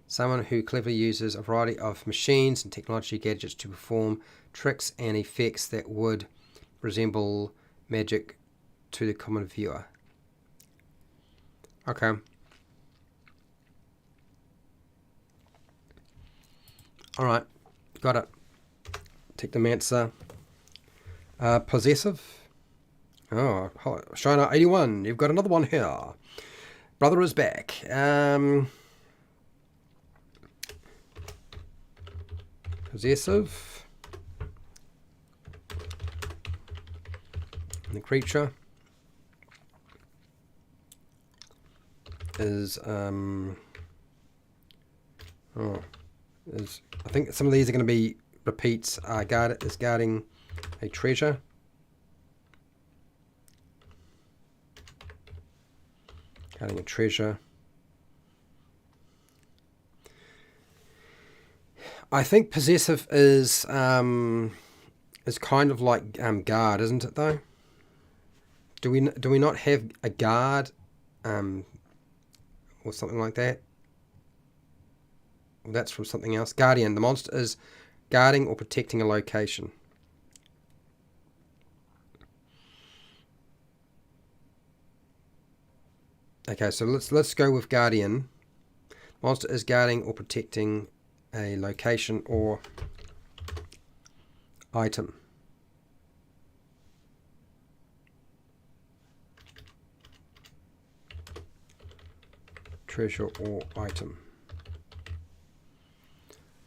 Someone who cleverly uses a variety of machines and technology gadgets to perform tricks and effects that would resemble magic to the common viewer. Okay. Alright, got it. Technomancer. Possessive. Oh, Shiner 81, you've got another one here. Brother is back. Possessive. And the creature is I think some of these are going to be repeats. Guarding a treasure. Guarding a treasure. I think possessive is kind of like guard, isn't it though? Do we not have a guard or something like that? Well, that's from something else. Guardian. The monster is guarding or protecting a location. Okay, so let's go with Guardian. Monster is guarding or protecting a location or item. Treasure or item.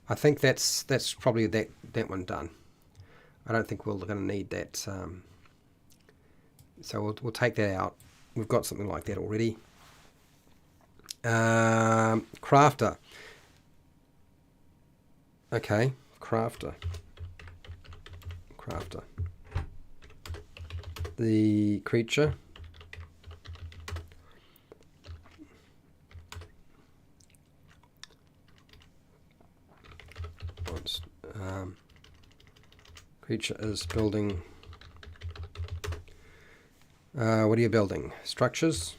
I think that's probably that one done. I don't think we're going to need that. So we'll take that out. We've got something like that already. Crafter. Okay, crafter. The creature. Creature is building. What are you building? Structures.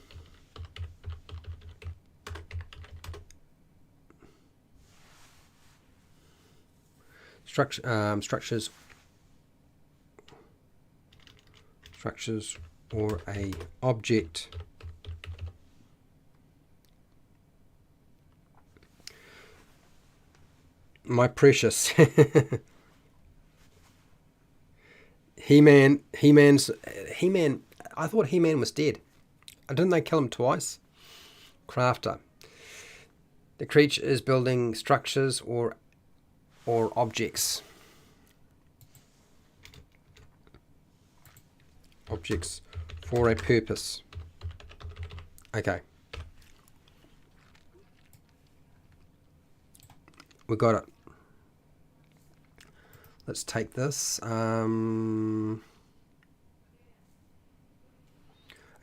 Structures or a object my precious. He-Man, I thought He-Man was dead. Didn't they kill him twice? Crafter. The creature is building structures or objects. Objects for a purpose. Okay. We got it. Let's take this.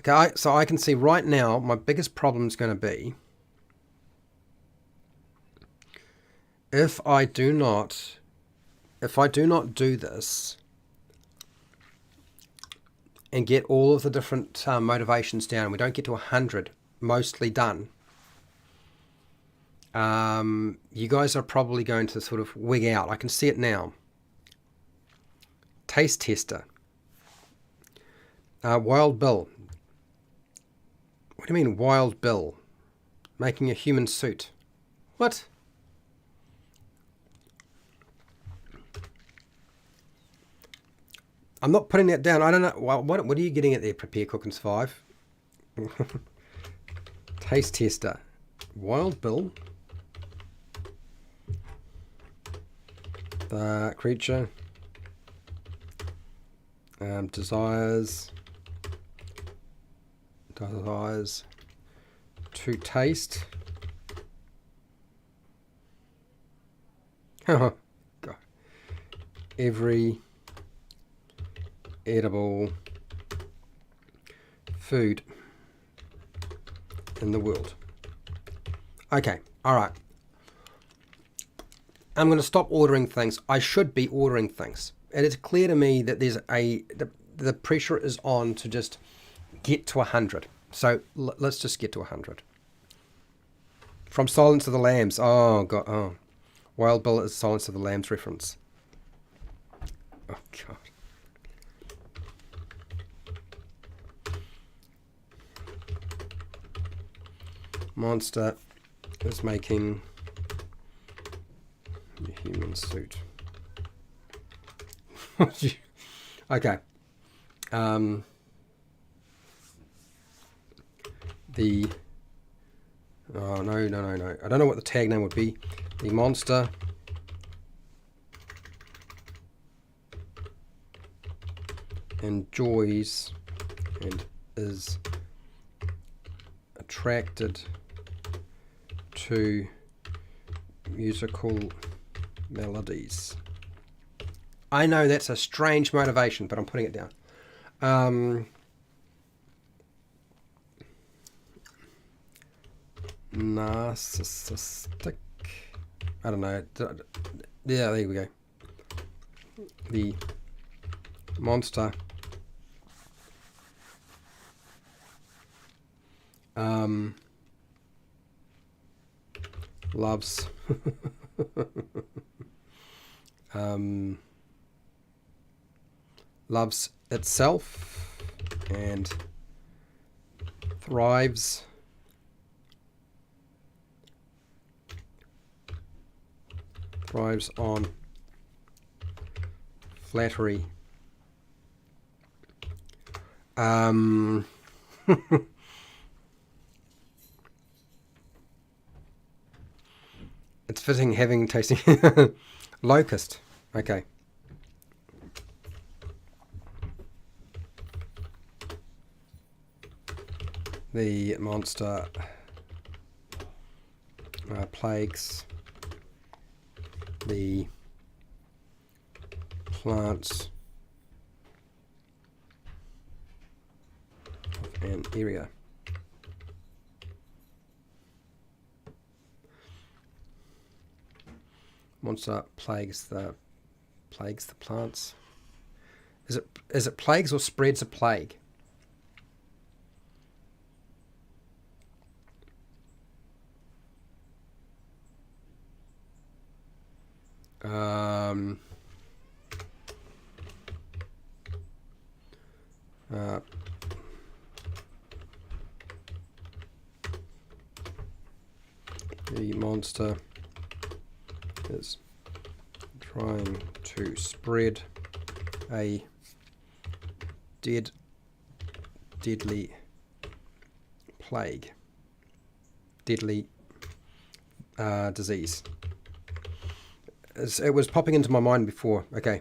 Okay, so I can see right now my biggest problem is going to be if I do not do this and get all of the different motivations down, we don't get to 100 mostly done. You guys are probably going to sort of wig out. I can see it now. Taste tester. Wild Bill. What do you mean, Wild Bill? Making a human suit. What? I'm not putting that down. I don't know. What are you getting at there, Prepare, Cook and Survive? Taste tester. Wild Bill. The creature. Desires to taste. God. Every edible food in the world. Okay, all right. I'm going to stop ordering things. I should be ordering things. And it's clear to me that there's the pressure is on to just get to 100. So let's just get to 100. From Silence of the Lambs. Oh, God. Oh. Wild Bill is Silence of the Lambs reference. Oh, God. Monster is making a human suit. Okay. Oh, no. I don't know what the tag name would be. The monster enjoys and is attracted to musical melodies. I know that's a strange motivation, but I'm putting it down. Narcissistic. I don't know. Yeah, there we go. The monster loves loves itself and thrives thrives on flattery. It's fitting having tasting locust. Okay. The monster plagues the plants of an area. Monster plagues the plants. Is it plagues or spreads a plague? The monster is trying to spread a deadly plague, deadly disease. It was popping into my mind before. Okay.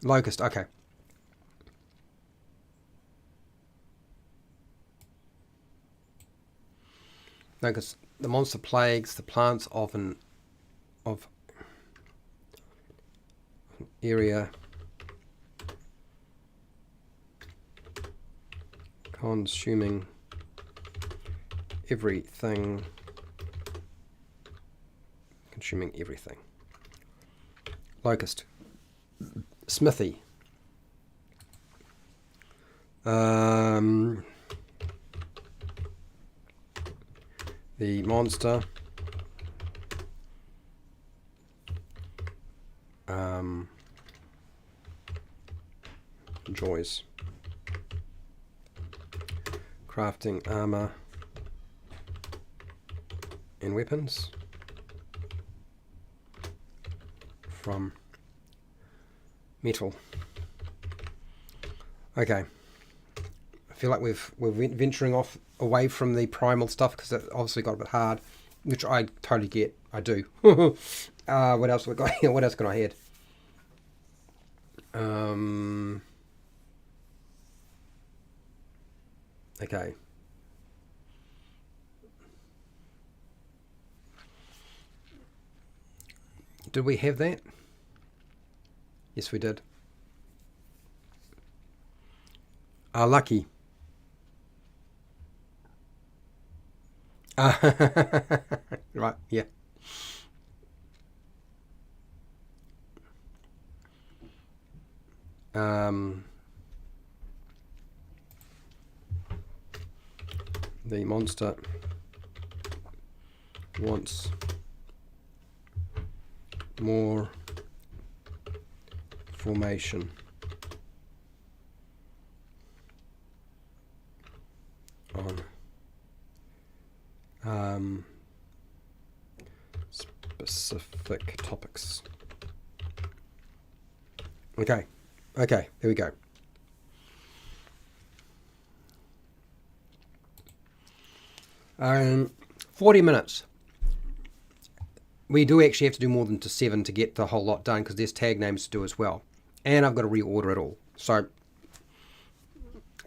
Locust, okay. Locust. The monster plagues the plants of an area consuming everything. Locust. Smithy. The monster enjoys crafting armor and weapons from metal. Okay. I feel like we're venturing off away from the primal stuff because it obviously got a bit hard, which I totally get. I do. What else we got here? What else can I add? Okay. Did we have that? Yes, we did. Lucky. Right, yeah. The monster wants more formation on specific topics. Okay, there we go. Um, 40 minutes. We do actually have to do more than 7 to get the whole lot done because there's tag names to do as well. And I've got to reorder it all. So,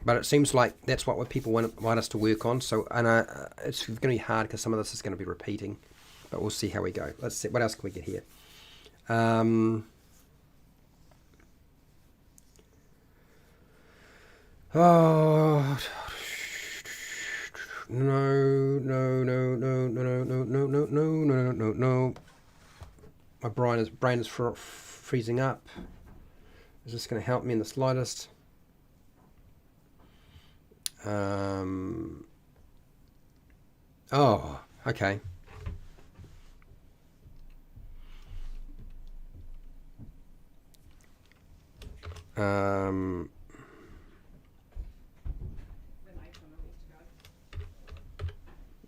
but it seems like that's what people want us to work on. So, and it's going to be hard because some of this is going to be repeating. But we'll see how we go. Let's see. What else can we get here? Oh, no. My brain is freezing up. Is this going to help me in the slightest? Oh, okay.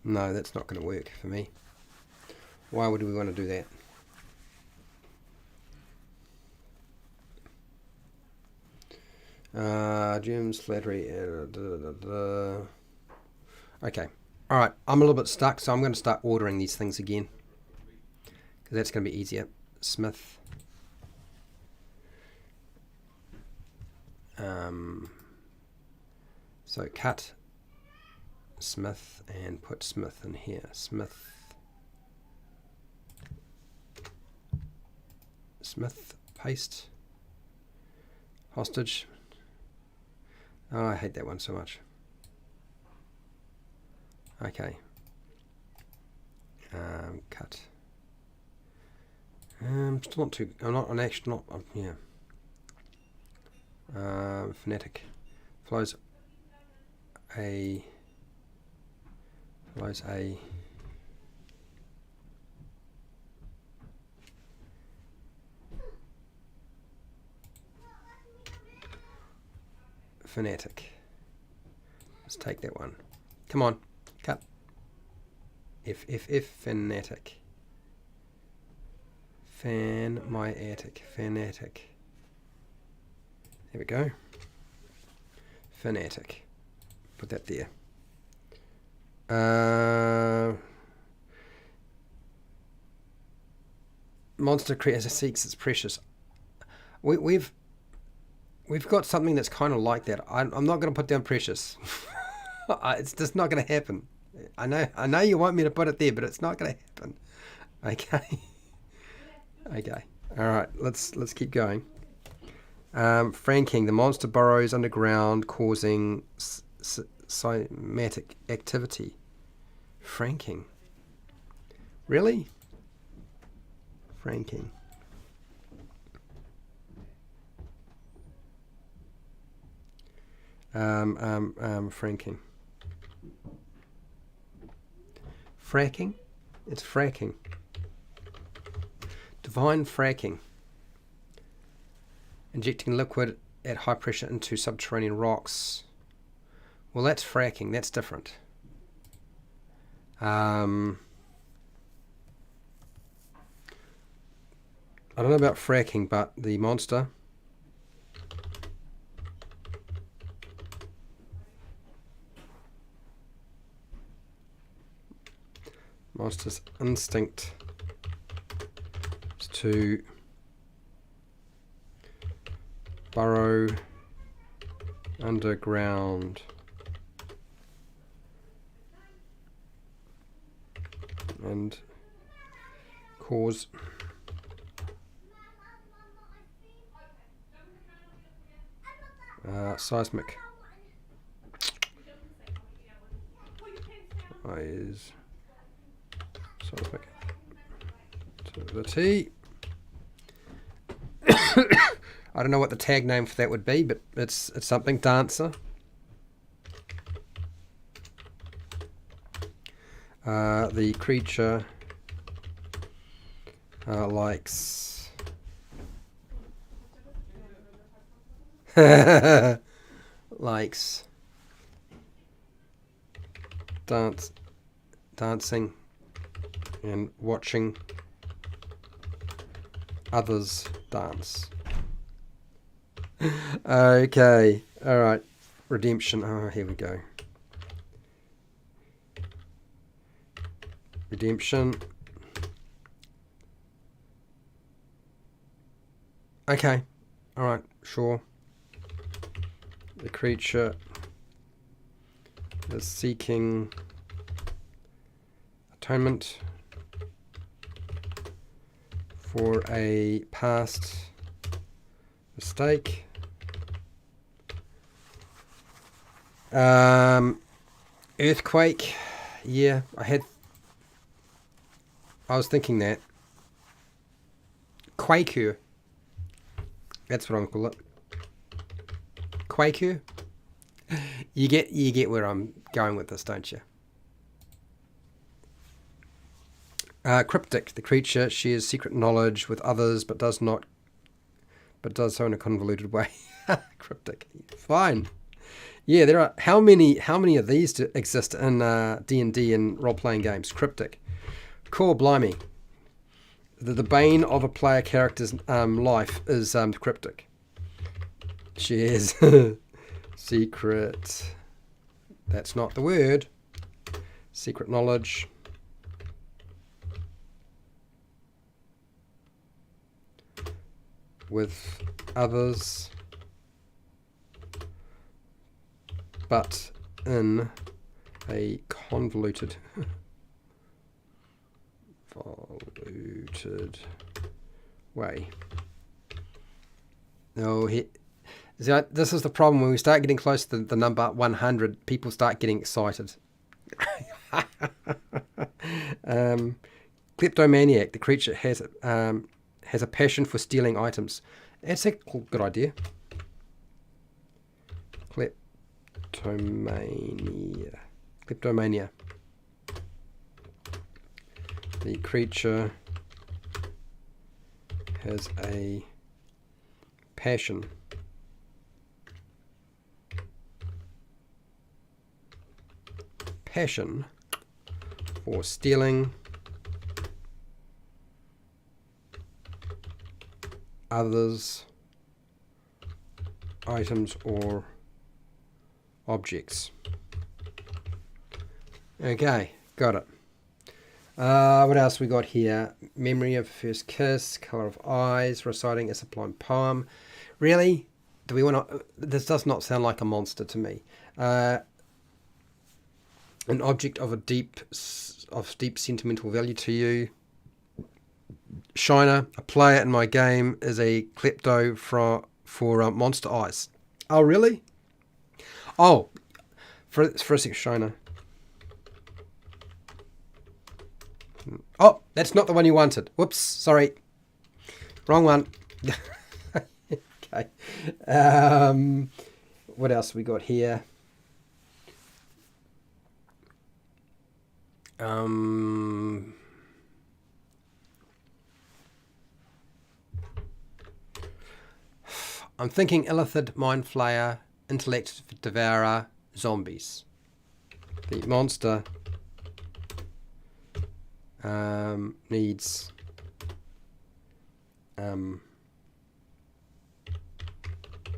No, that's not going to work for me. Why would we want to do that? Gems, flattery. Okay. All right. I'm a little bit stuck, so I'm going to start ordering these things again, because that's going to be easier. Smith. So cut Smith and put Smith in here. Smith. Paste. Hostage. Oh, I hate that one so much. Okay. Cut. Still not too. I'm not. I'm actually not. Yeah. Phonetic. Flows a. Phonetic. Let's take that one. Come on, cut. If phonetic. Fanatic. There we go. Fanatic. Put that there. Monster creator seeks its precious. We've got something that's kind of like that. I'm not going to put down precious. It's just not going to happen. I know you want me to put it there, but it's not going to happen. Okay. Okay. All right. Let's keep going. Franking. The monster burrows underground, causing cymatic activity. Franking. Really? Franking. Franking. Fracking? It's fracking. Divine fracking. Injecting liquid at high pressure into subterranean rocks. Well, that's fracking. That's different. I don't know about fracking, but the monster's instinct is to burrow underground and cause seismic seismic activity. I don't know what the tag name for that would be, but it's something. Dancer. The creature likes likes dancing and watching others dance. Okay, all right. Redemption. Oh, here we go. Redemption. Okay, all right, sure. The creature is seeking atonement for a past mistake. Earthquake. Yeah, I was thinking that. Quaker. That's what I'm calling it. Quaker. You get where I'm going with this, don't you? Cryptic. The creature shares secret knowledge with others, but does so in a convoluted way. Cryptic. Fine. Yeah, there are how many of these exist in D&D and role-playing games? Cryptic. Cool, blimey. the bane of a player character's life is cryptic. Shares secret. That's not the word. Secret knowledge. With others, but in a convoluted way. No, this is the problem. When we start getting close to the number 100, people start getting excited. Kleptomaniac. The creature has a passion for stealing items. That's a good idea. Kleptomania. The creature has a passion for stealing others' items or objects. Okay, got it. What else we got here? Memory of first kiss, color of eyes, reciting a sublime poem. Really? Do we want to? This does not sound like a monster to me. An object of deep sentimental value to you. Shiner, a player in my game, is a klepto for monster eyes. Oh, really? Oh, for a sec, Shiner. Oh, that's not the one you wanted. Whoops, sorry. Wrong one. Okay. What else we got here? I'm thinking illithid, mind flayer, intellect devourer, zombies. The monster needs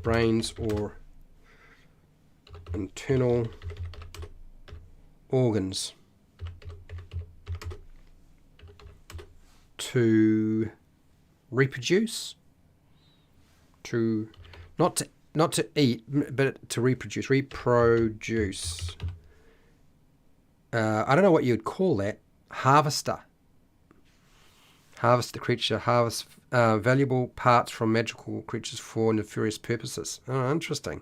brains or internal organs to reproduce, not to eat, but to reproduce. I don't know what you'd call that. Harvester. Harvest the creature. Harvest valuable parts from magical creatures for nefarious purposes. Oh, interesting.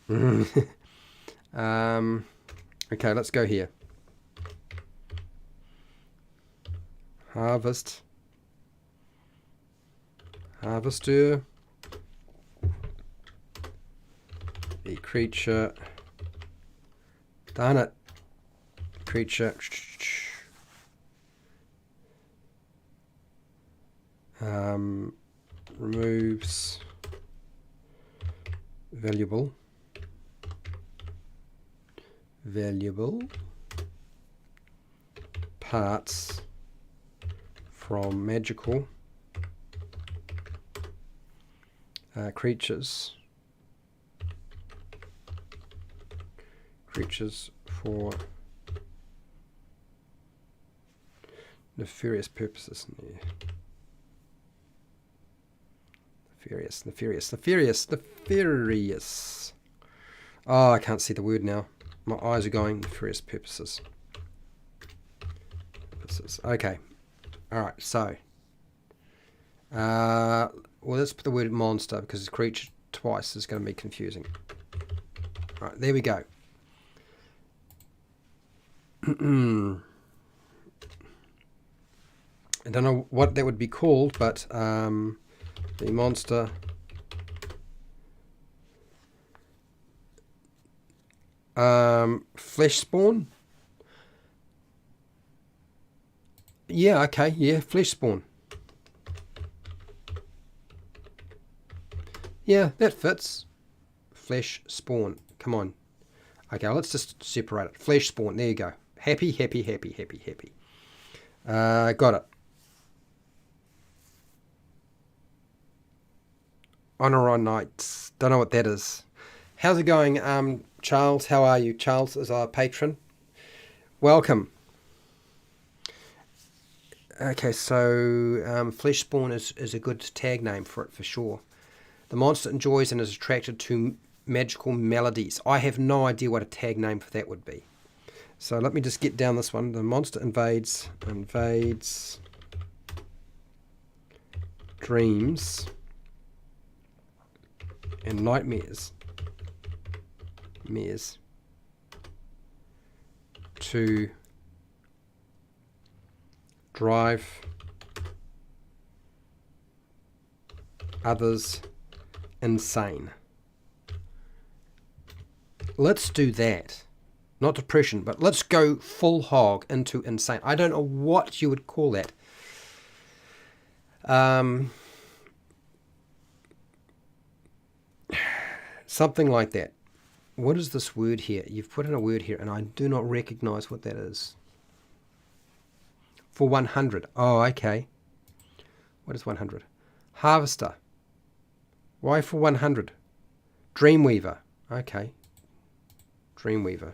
Okay, let's go here. Harvester. The creature. Darn it. Creature. Removes valuable parts from magical creatures for nefarious purposes. Nefarious. Oh, I can't see the word now. My eyes are going. Nefarious purposes. Okay. All right. So, well, let's put the word monster because it's creature twice is going to be confusing. All right. There we go. I don't know what that would be called, but the monster flesh spawn. Yeah, okay, yeah, flesh spawn. Yeah, that fits. Flesh spawn. Come on. Okay, let's just separate it. Flesh spawn. There you go. Happy, happy, happy, happy, happy. Got it. Honor on Nights. Don't know what that is. How's it going, Charles? How are you? Charles is our patron. Welcome. Okay, so Fleshspawn is a good tag name for it for sure. The monster enjoys and is attracted to magical melodies. I have no idea what a tag name for that would be. So let me just get down this one. The monster invades dreams and nightmares to drive others insane. Let's do that. Not depression, but let's go full hog into insane. I don't know what you would call that. Something like that. What is this word here? You've put in a word here, and I do not recognize what that is. For 100. Oh, okay. What is 100? Harvester. Why for 100? Dreamweaver. Okay. Dreamweaver.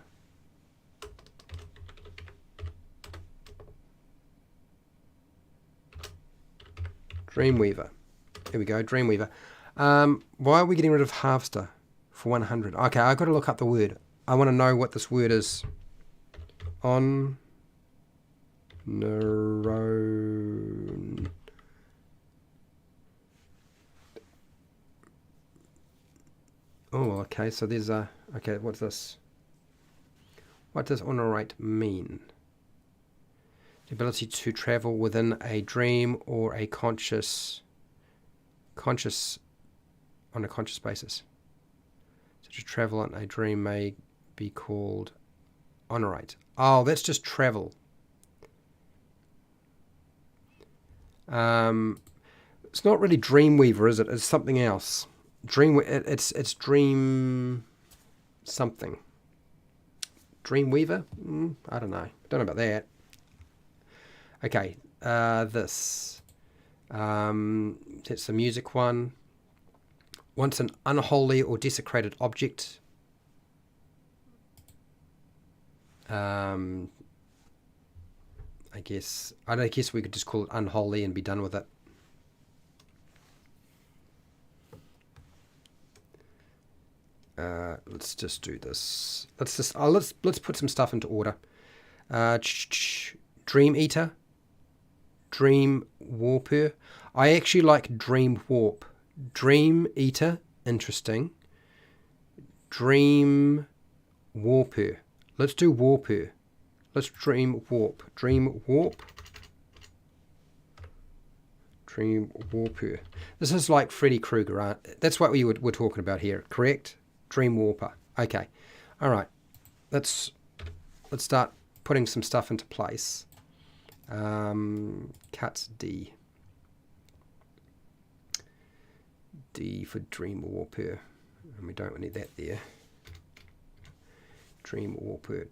Dreamweaver. Here we go, Dreamweaver. Why are we getting rid of Harvester for 100? Okay, I've got to look up the word. I want to know what this word is. On neuron. Oh, okay, so there's a... Okay, what's this? What does honorate mean? The ability to travel within a dream or a conscious on a conscious basis. So to travel on a dream may be called honorate. Oh, that's just travel. It's not really Dreamweaver, is it? It's something else. It's Dream something. Dreamweaver? I don't know. Don't know about that. Okay, this. That's the music one. Once an unholy or desecrated object. I guess we could just call it unholy and be done with it. Let's just do this. Let's put some stuff into order. Dream Eater. Dream Warper. I actually like Dream Warp. Dream Eater, interesting. Dream Warper. Let's do Warper. Let's Dream Warp. Dream Warp. Dream Warper. This is like Freddy Krueger. That's what we were talking about here, correct? Dream Warper. Okay. All right. Let's start putting some stuff into place. Cut D. D for Dream Warper. And we don't need that there. Dream Warper.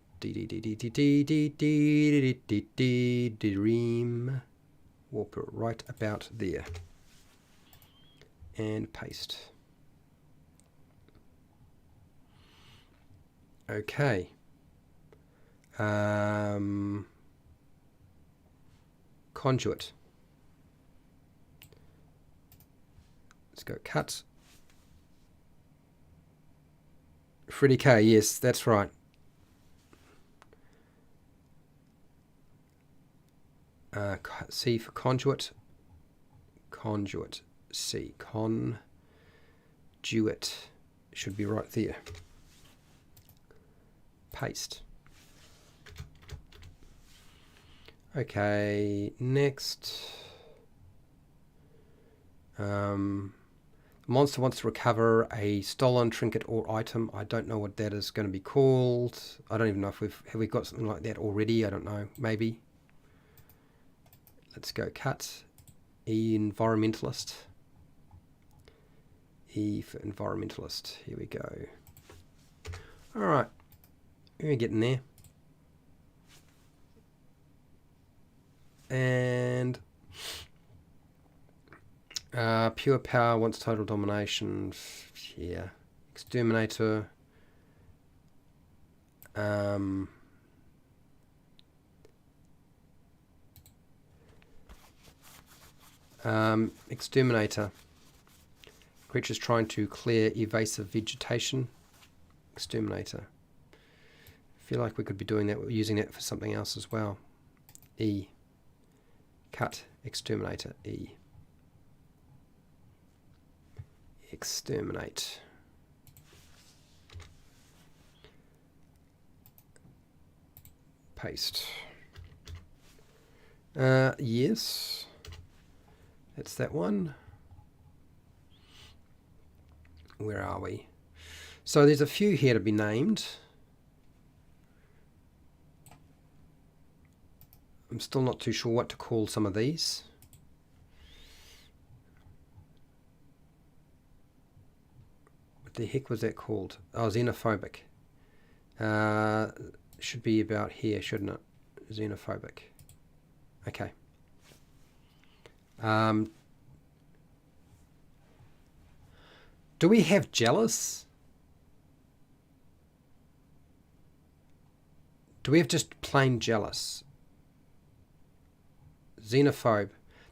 Dream Warper. Right about there. And paste. Okay. Conduit. Let's go cut. Freddy K, yes, that's right. C for conduit. Conduit. C. Conduit. Should be right there. Paste. Okay, next. Monster wants to recover a stolen trinket or item. I don't know what that is going to be called. I don't even know if have we got something like that already. I don't know. Maybe. Let's go cut. E, environmentalist. E for environmentalist. Here we go. All right. We're getting there. And pure power wants total domination. Yeah. Exterminator. Exterminator. Creatures trying to clear evasive vegetation. Exterminator. I feel like we could be doing that, using that for something else as well. E. Cut. Exterminator. E. Exterminate. Paste. Yes. That's that one. Where are we? So there's a few here to be named. I'm still not too sure what to call some of these. What the heck was that called? Oh, xenophobic. Should be about here, shouldn't it? Xenophobic. Okay. Do we have jealous? Do we have just plain jealous? Xenophobe.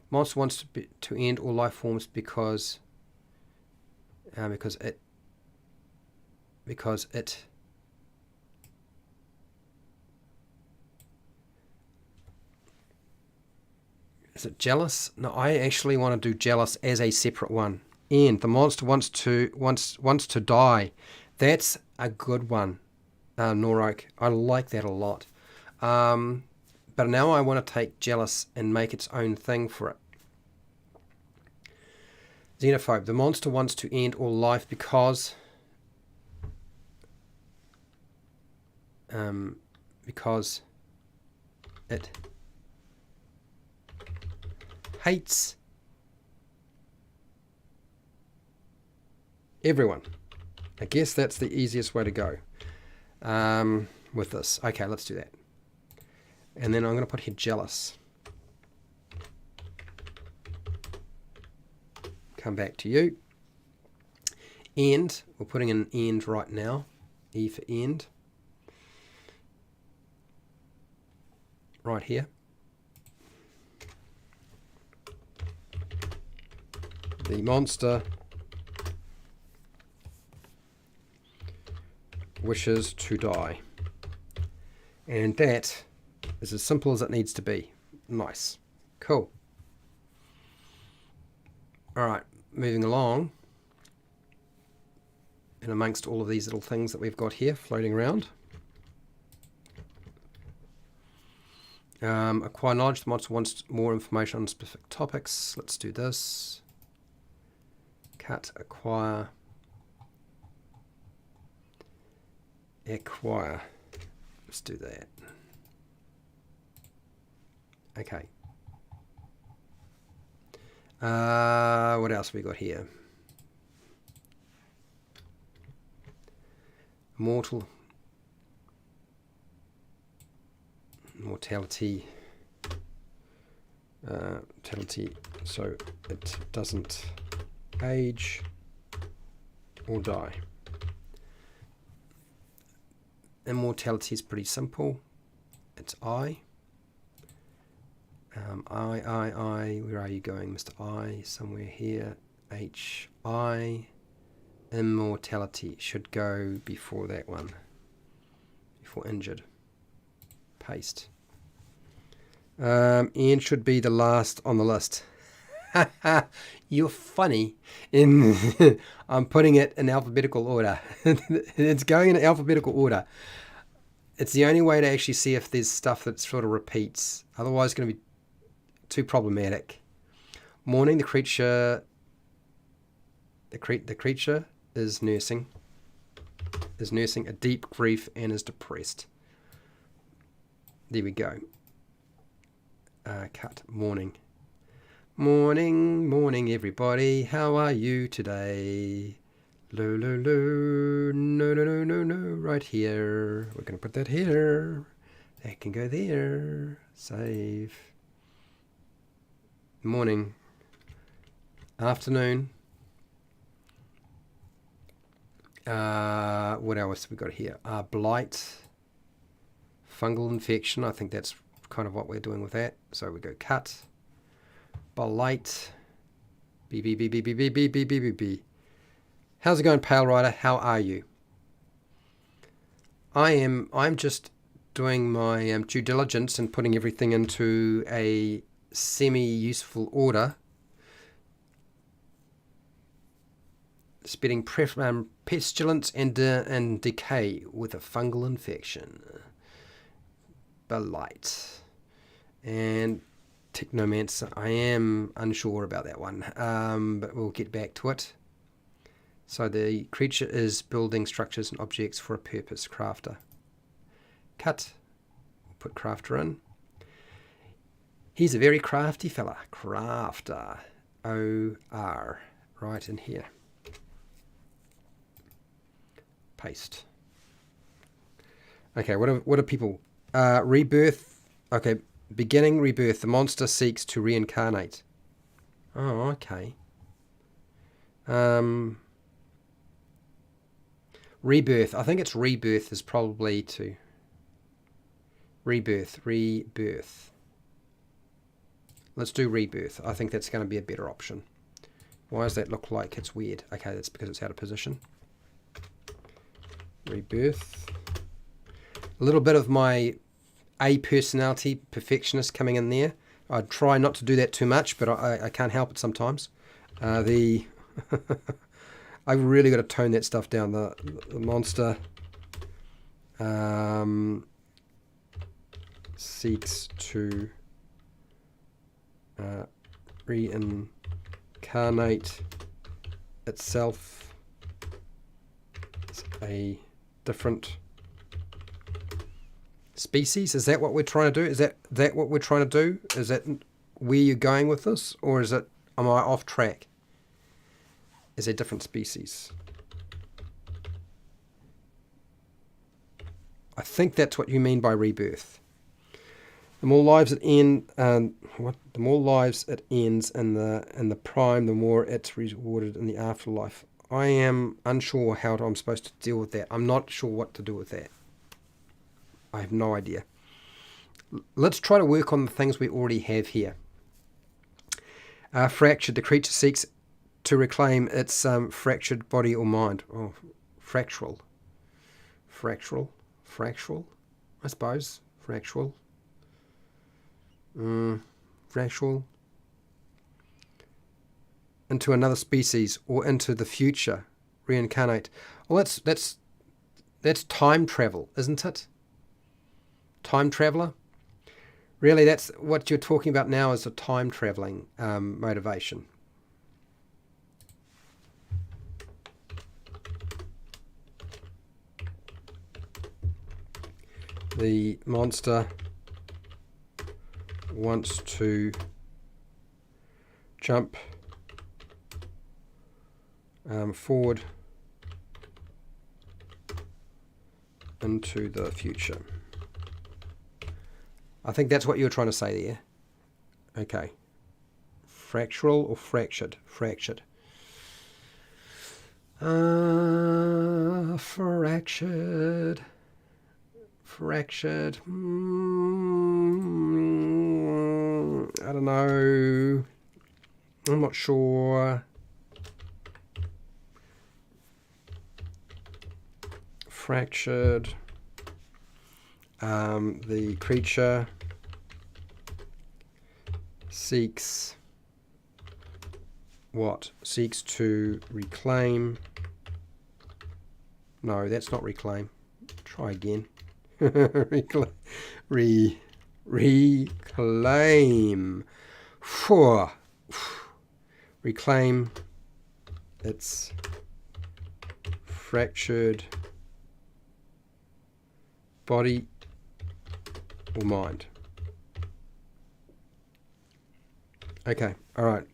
Monster wants to end all life forms because it is it jealous? No, I actually want to do jealous as a separate one. And the monster wants to die. That's a good one, Noroak. I like that a lot. But now I want to take jealous and make its own thing for it. Xenophobe. The monster wants to end all life because it hates everyone. I guess that's the easiest way to go with this. Okay, let's do that. And then I'm going to put here jealous. Come back to you. End. We're putting an end right now. E for end. Right here. The monster wishes to die. And that is as simple as it needs to be. Nice. Cool. Alright, moving along. And amongst all of these little things that we've got here floating around. Acquire knowledge. The monster wants more information on specific topics. Let's do this. Cut, acquire. Acquire. Let's do that. Okay. What else have we got here? Mortality. Mortality, so it doesn't age or die. Immortality is pretty simple. It's I. I. Where are you going, Mr. I? Somewhere here. I. Immortality should go before that one. Before injured. Paste. And should be the last on the list. You're funny. I'm putting it in alphabetical order. It's going in alphabetical order. It's the only way to actually see if there's stuff that sort of repeats. Otherwise, it's going to be too problematic. Mourning, the creature is nursing a deep grief and is depressed. There we go. Cut. Morning. Morning, everybody. How are you today? No. Right here. We're going to put that here. That can go there. Save. morning, afternoon. What else have we got here? Blight, fungal infection. I think that's kind of what we're doing with that. So we go cut, blight, B. How's it going, Pale Rider? How are you? I'm just doing my due diligence and putting everything into a semi-useful order. Spreading pestilence and decay with a fungal infection. Blight. And Technomancer. I am unsure about that one, but we'll get back to it. So the creature is building structures and objects for a purpose. Crafter. Cut. Put crafter in. He's a very crafty fella. Crafter. O-R. Right in here. Paste. Okay, what are people? Rebirth. Okay, beginning rebirth. The monster seeks to reincarnate. Oh, okay. Rebirth. I think it's rebirth is probably to rebirth. Let's do rebirth. I think that's going to be a better option. Why does that look like it's weird? Okay, that's because it's out of position. Rebirth. A little bit of my personality perfectionist coming in there. I try not to do that too much, but I can't help it sometimes. I've really got to tone that stuff down. The monster seeks to reincarnate itself as a different species. Is that what we're trying to do? Is that what we're trying to do? Is that where you're going with this? Or is it, am I off track? Is a different species? I think that's what you mean by rebirth. The more lives it ends, the more lives it ends in the prime, the more it's rewarded in the afterlife. I am unsure how I'm supposed to deal with that. I'm not sure what to do with that. I have no idea. Let's try to work on the things we already have here. Fractured. The creature seeks to reclaim its fractured body or mind. Oh, fractural. I suppose. Fractural. Into another species or into the future. Reincarnate. Well, that's time travel, isn't it? Time traveler. Really, that's what you're talking about now, is a time traveling motivation. The monster wants to jump forward into the future. I think that's what you were trying to say there. Okay. Fractural or fractured? Fractured. Fractured. I don't know. I'm not sure. Fractured. The creature seeks what? Seeks to reclaim. No, that's not reclaim. Try again. Reclaim. Reclaim its fractured body or mind. Okay, all right.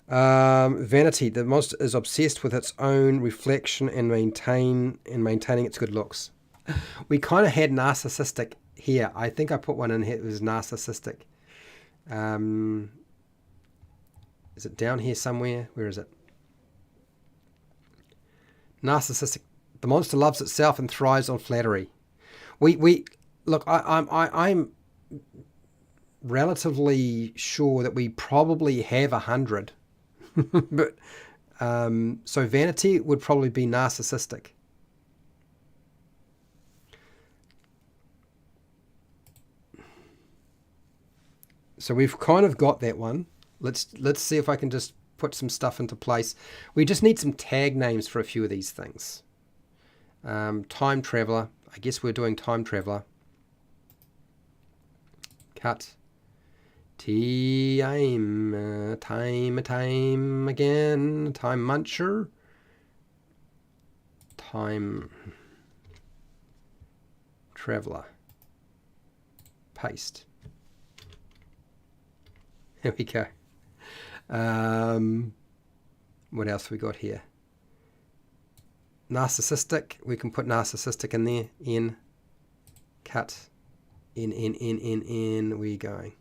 Vanity. The monster is obsessed with its own reflection and maintaining its good looks. We kind of had narcissistic here. I think I put one in here. It was narcissistic. Is it down here somewhere? Where is it? Narcissistic. The monster loves itself and thrives on flattery. We look. I'm relatively sure that we probably have 100, but so vanity would probably be narcissistic. So we've kind of got that one. Let's see if I can just put some stuff into place. We just need some tag names for a few of these things. Time traveler. I guess we're doing time traveler. Cut. Time again. Time muncher. Time traveler. Paste. Here we go. What else we got here? Narcissistic. We can put narcissistic in there. N. Cut. N. Where are you going?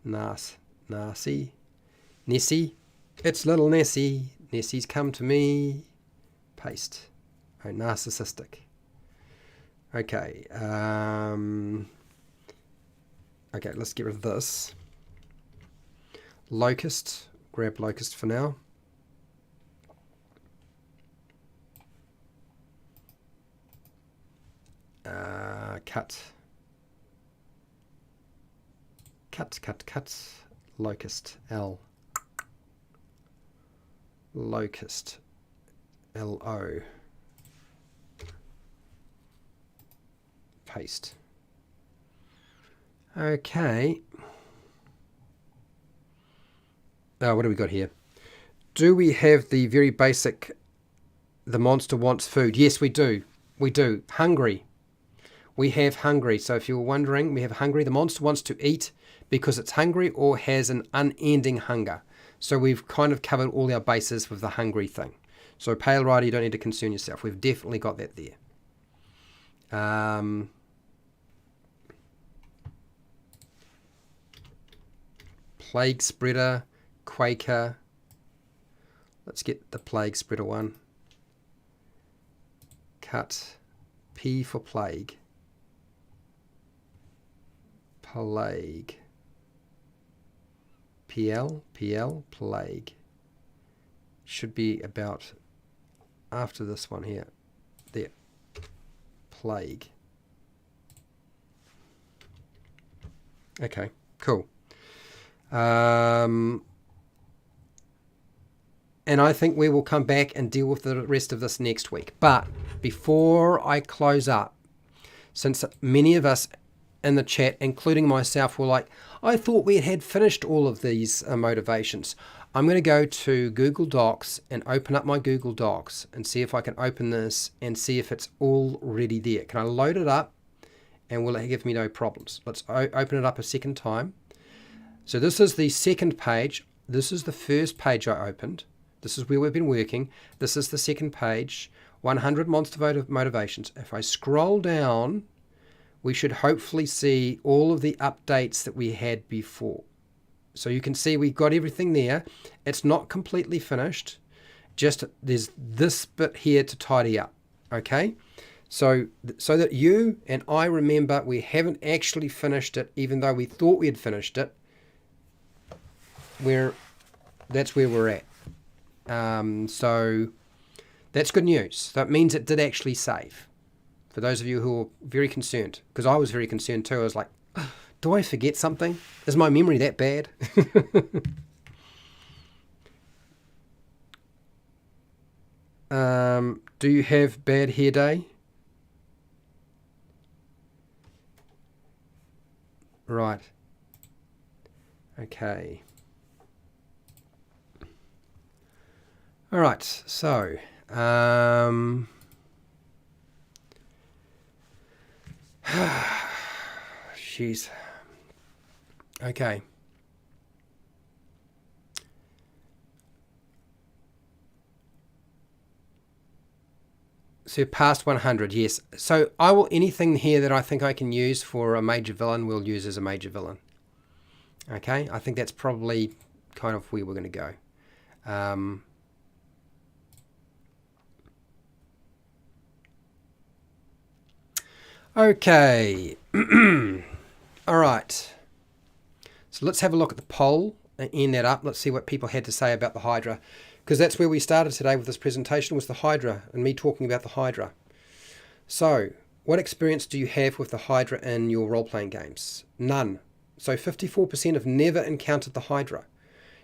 Narcy. Nessie. It's little Nessie. Nessie's come to me. Paste. Oh, narcissistic. Okay. Okay, let's get rid of this. Locust. Grab locust for now. Cut. Locust. L. Locust. L-O. Paste. Okay. What do we got here? Do we have the very basic, the monster wants food? Yes, we do. We do. Hungry. We have hungry. So if you're wondering, we have hungry. The monster wants to eat because it's hungry or has an unending hunger. So we've kind of covered all our bases with the hungry thing. So Pale Rider, you don't need to concern yourself. We've definitely got that there. Plague Spreader, Quaker. Let's get the Plague Spreader one. Cut. P for plague. Plague. PL, plague. Should be about after this one here. There. Plague. Okay, cool. And I think we will come back and deal with the rest of this next week. But before I close up, since many of us in the chat, including myself, were like, I thought we had finished all of these motivations. I'm going to go to Google Docs and open up my Google Docs and see if I can open this and see if it's already there. Can I load it up and will it give me no problems? Let's open it up a second time. So this is the second page. This is the first page I opened. This is where we've been working. This is the second page, 100 monster motivations. If I scroll down, we should hopefully see all of the updates that we had before. So you can see we've got everything there. It's not completely finished. Just there's this bit here to tidy up. Okay? So that you and I remember we haven't actually finished it, even though we thought we had finished it. That's where we're at. So that's good news. That means it did actually save. For those of you who are very concerned, because I was very concerned too. I was like, do I forget something? Is my memory that bad? Do you have bad hair day? Right. Okay. All right. So, jeez. Okay. So past 100, yes. So I will, anything here that I think I can use for a major villain, we'll use as a major villain. Okay, I think that's probably kind of where we're going to go. Okay. All right. So let's have a look at the poll and end that up. Let's see what people had to say about the Hydra, because that's where we started today with this presentation, was the Hydra and me talking about the Hydra. So, what experience do you have with the Hydra in your role-playing games? None. So 54% have never encountered the Hydra.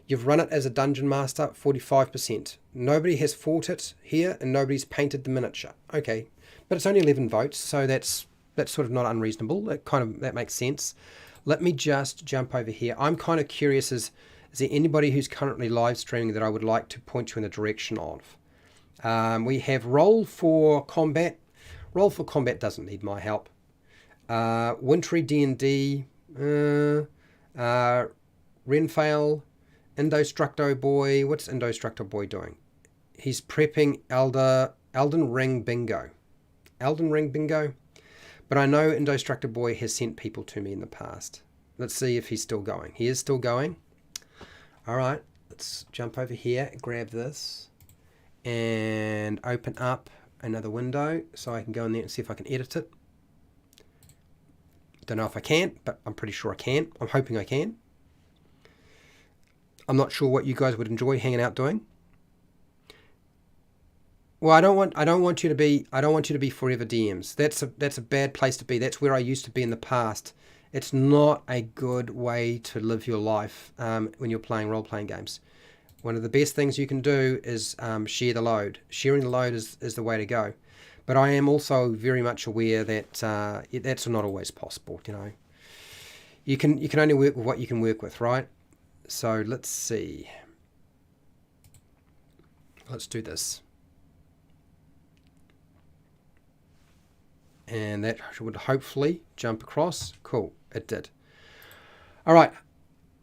You've run it as a dungeon master, 45%. Nobody has fought it here and nobody's painted the miniature. Okay, but it's only 11 votes, so that's sort of not unreasonable. That makes sense. Let me just jump over here. I'm kind of curious, is there anybody who's currently live streaming that I would like to point you in the direction of? We have Roll for Combat. Roll for Combat doesn't need my help. Wintry D&D, Renfail, Indostructo Boy. What's Indostructo Boy doing? He's prepping Elden Ring Bingo. Elden Ring Bingo? But I know Indostructor Boy has sent people to me in the past. Let's see if he's still going. He is still going. All right, let's jump over here, grab this, and open up another window so I can go in there and see if I can edit it. Don't know if I can, but I'm pretty sure I can. I'm hoping I can. I'm not sure what you guys would enjoy hanging out doing. Well, I don't want you to be forever DMs. That's a bad place to be. That's where I used to be in the past. It's not a good way to live your life when you're playing role-playing games. One of the best things you can do is share the load. Sharing the load is the way to go. But I am also very much aware that that's not always possible. You know, you can only work with what you can work with, right? So let's see. Let's do this. And that would hopefully jump across. Cool, it did. All right,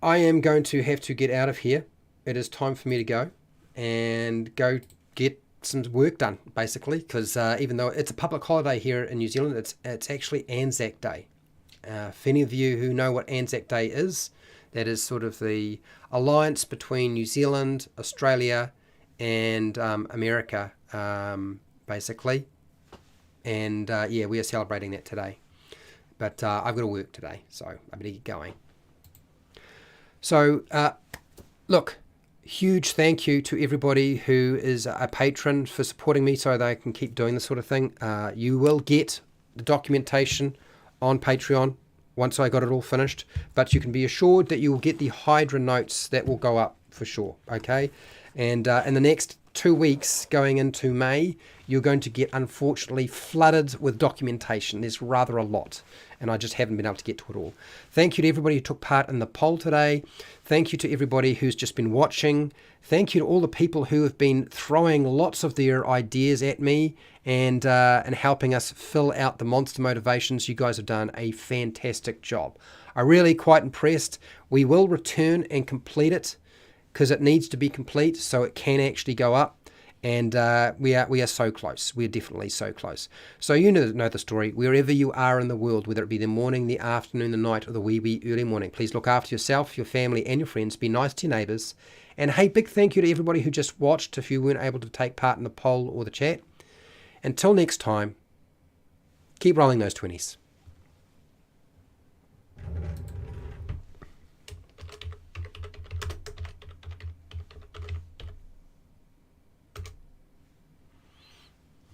I am going to have to get out of here. It is time for me to go and go get some work done, basically, because even though it's a public holiday here in New Zealand, it's actually Anzac Day. For any of you who know what Anzac Day is, that is sort of the alliance between New Zealand, Australia, and America, basically. And yeah, we are celebrating that today. But I've got to work today, so I better get going. So, look, huge thank you to everybody who is a patron for supporting me so they can keep doing this sort of thing. You will get the documentation on Patreon once I got it all finished, but you can be assured that you will get the Hydra notes that will go up for sure, okay? And in the next 2 weeks going into May, you're going to get, unfortunately, flooded with documentation. There's rather a lot, and I just haven't been able to get to it all. Thank you to everybody who took part in the poll today. Thank you to everybody who's just been watching. Thank you to all the people who have been throwing lots of their ideas at me and helping us fill out the monster motivations. You guys have done a fantastic job. I'm really quite impressed. We will return and complete it because it needs to be complete so it can actually go up. And we are so close. We're definitely so close. So you know the story. Wherever you are in the world, whether it be the morning, the afternoon, the night, or the wee early morning, please look after yourself, your family, and your friends. Be nice to your neighbours. And hey, big thank you to everybody who just watched if you weren't able to take part in the poll or the chat. Until next time, keep rolling those 20s.